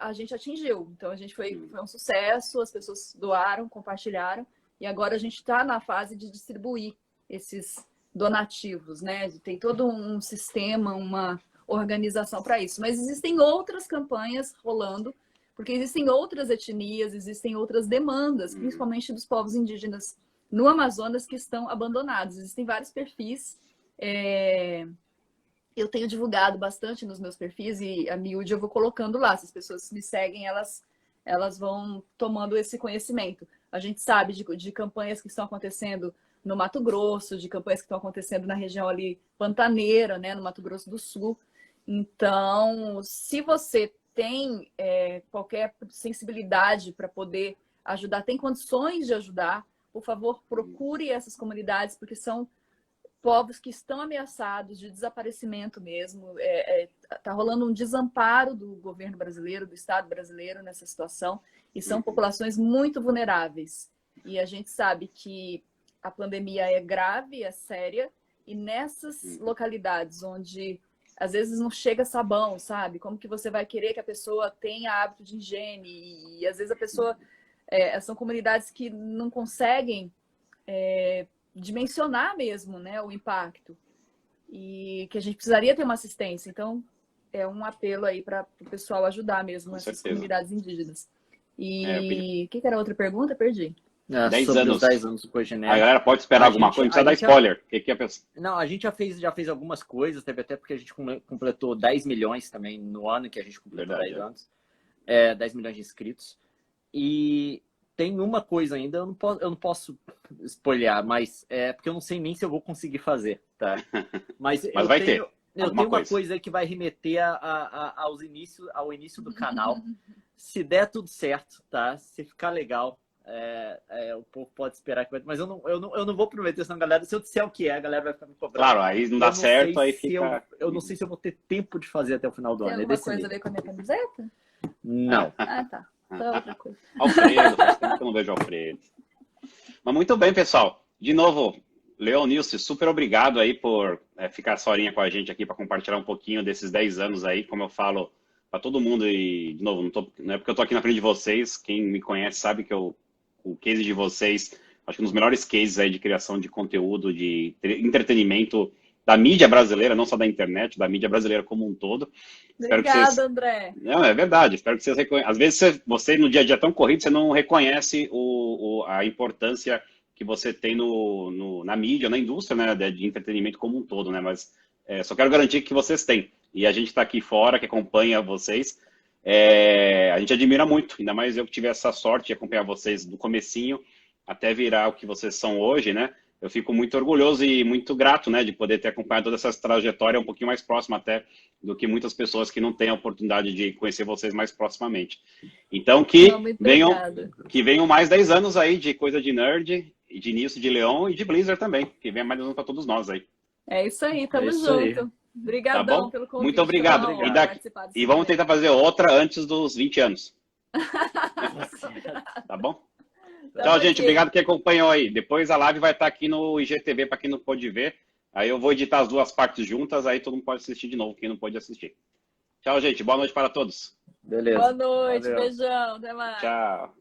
a gente atingiu. Então, foi um sucesso, as pessoas doaram, compartilharam, e agora a gente está na fase de distribuir esses donativos, né? Tem todo um sistema, uma organização para isso. Mas existem outras campanhas rolando, porque existem outras etnias, existem outras demandas, principalmente dos povos indígenas no Amazonas, que estão abandonados. Existem vários perfis. Eu tenho divulgado bastante nos meus perfis e a miúde eu vou colocando lá. Se as pessoas me seguem, elas vão tomando esse conhecimento. A gente sabe de campanhas que estão acontecendo no Mato Grosso, de campanhas que estão acontecendo na região ali pantaneira, né, no Mato Grosso do Sul. Então, se você tem qualquer sensibilidade para poder ajudar, tem condições de ajudar, por favor, procure essas comunidades, porque são povos que estão ameaçados de desaparecimento mesmo. Tá rolando um desamparo do governo brasileiro, do Estado brasileiro nessa situação, e são populações muito vulneráveis. E a gente sabe que a pandemia é grave, é séria, e nessas localidades onde às vezes não chega sabão, sabe? Como que você vai querer que a pessoa tenha hábito de higiene? E às vezes a pessoa... são comunidades que não conseguem dimensionar mesmo, né, o impacto, e que a gente precisaria ter uma assistência. Então, é um apelo aí para o pessoal ajudar mesmo essas comunidades indígenas. E o que era a outra pergunta? Perdi. 10 anos. 10 anos do Cogenet. A galera pode esperar alguma coisa, não precisa dar spoiler. O que é pessoa? Não, a gente já fez algumas coisas, teve até porque a gente completou 10 milhões também no ano que a gente completou 10 anos. 10 milhões de inscritos. E tem uma coisa ainda, eu não posso spoilear, mas porque eu não sei nem se eu vou conseguir fazer, tá? Mas vai ter. Eu tenho uma coisa aí que vai remeter ao início do canal. Se der tudo certo, tá? Se ficar legal, o povo pode esperar que vai ter. Mas eu não vou prometer, senão, galera, se eu disser o que a galera vai ficar me cobrando. Claro, aí não dá certo, aí fica... Eu não sei se eu vou ter tempo de fazer até o final do ano. Tem alguma coisa a ver com a minha camiseta? Não. Ah, tá. Então, outra coisa. Alfredo, faz tempo que eu não vejo Alfredo. Mas muito bem, pessoal. De novo, Leão, Nilson, super obrigado aí por ficar essa horinha com a gente aqui para compartilhar um pouquinho desses 10 anos aí, como eu falo para todo mundo. E, de novo, não é porque eu tô aqui na frente de vocês, quem me conhece sabe que o case de vocês, acho que um dos melhores cases aí de criação de conteúdo, de entretenimento da mídia brasileira, não só da internet, da mídia brasileira como um todo. Obrigada, André. Não, é verdade. Espero que vocês reconheçam. Às vezes você no dia a dia tão corrido, você não reconhece a importância que você tem na mídia, na indústria, né, de entretenimento como um todo, né? Mas só quero garantir que vocês têm. E a gente está aqui fora, que acompanha vocês. A gente admira muito, ainda mais eu que tive essa sorte de acompanhar vocês do comecinho até virar o que vocês são hoje, né? Eu fico muito orgulhoso e muito grato, né, de poder ter acompanhado toda essa trajetória um pouquinho mais próxima até do que muitas pessoas que não têm a oportunidade de conhecer vocês mais proximamente. Então, que venham mais 10 anos aí de coisa de nerd, de Nilson, de Leão e de Blizzard também, que venha mais 10 anos para todos nós aí. É isso aí, tamo junto. Obrigadão bom? pelo convite. Muito obrigado. E vamos tentar fazer outra antes dos 20 anos. Tá bom? Tchau, gente. Obrigado que acompanhou aí. Depois a live vai estar aqui no IGTV para quem não pôde ver. Aí eu vou editar as duas partes juntas, aí todo mundo pode assistir de novo, quem não pôde assistir. Tchau, gente. Boa noite para todos. Beleza. Boa noite. Valeu. Beijão. Até mais. Tchau.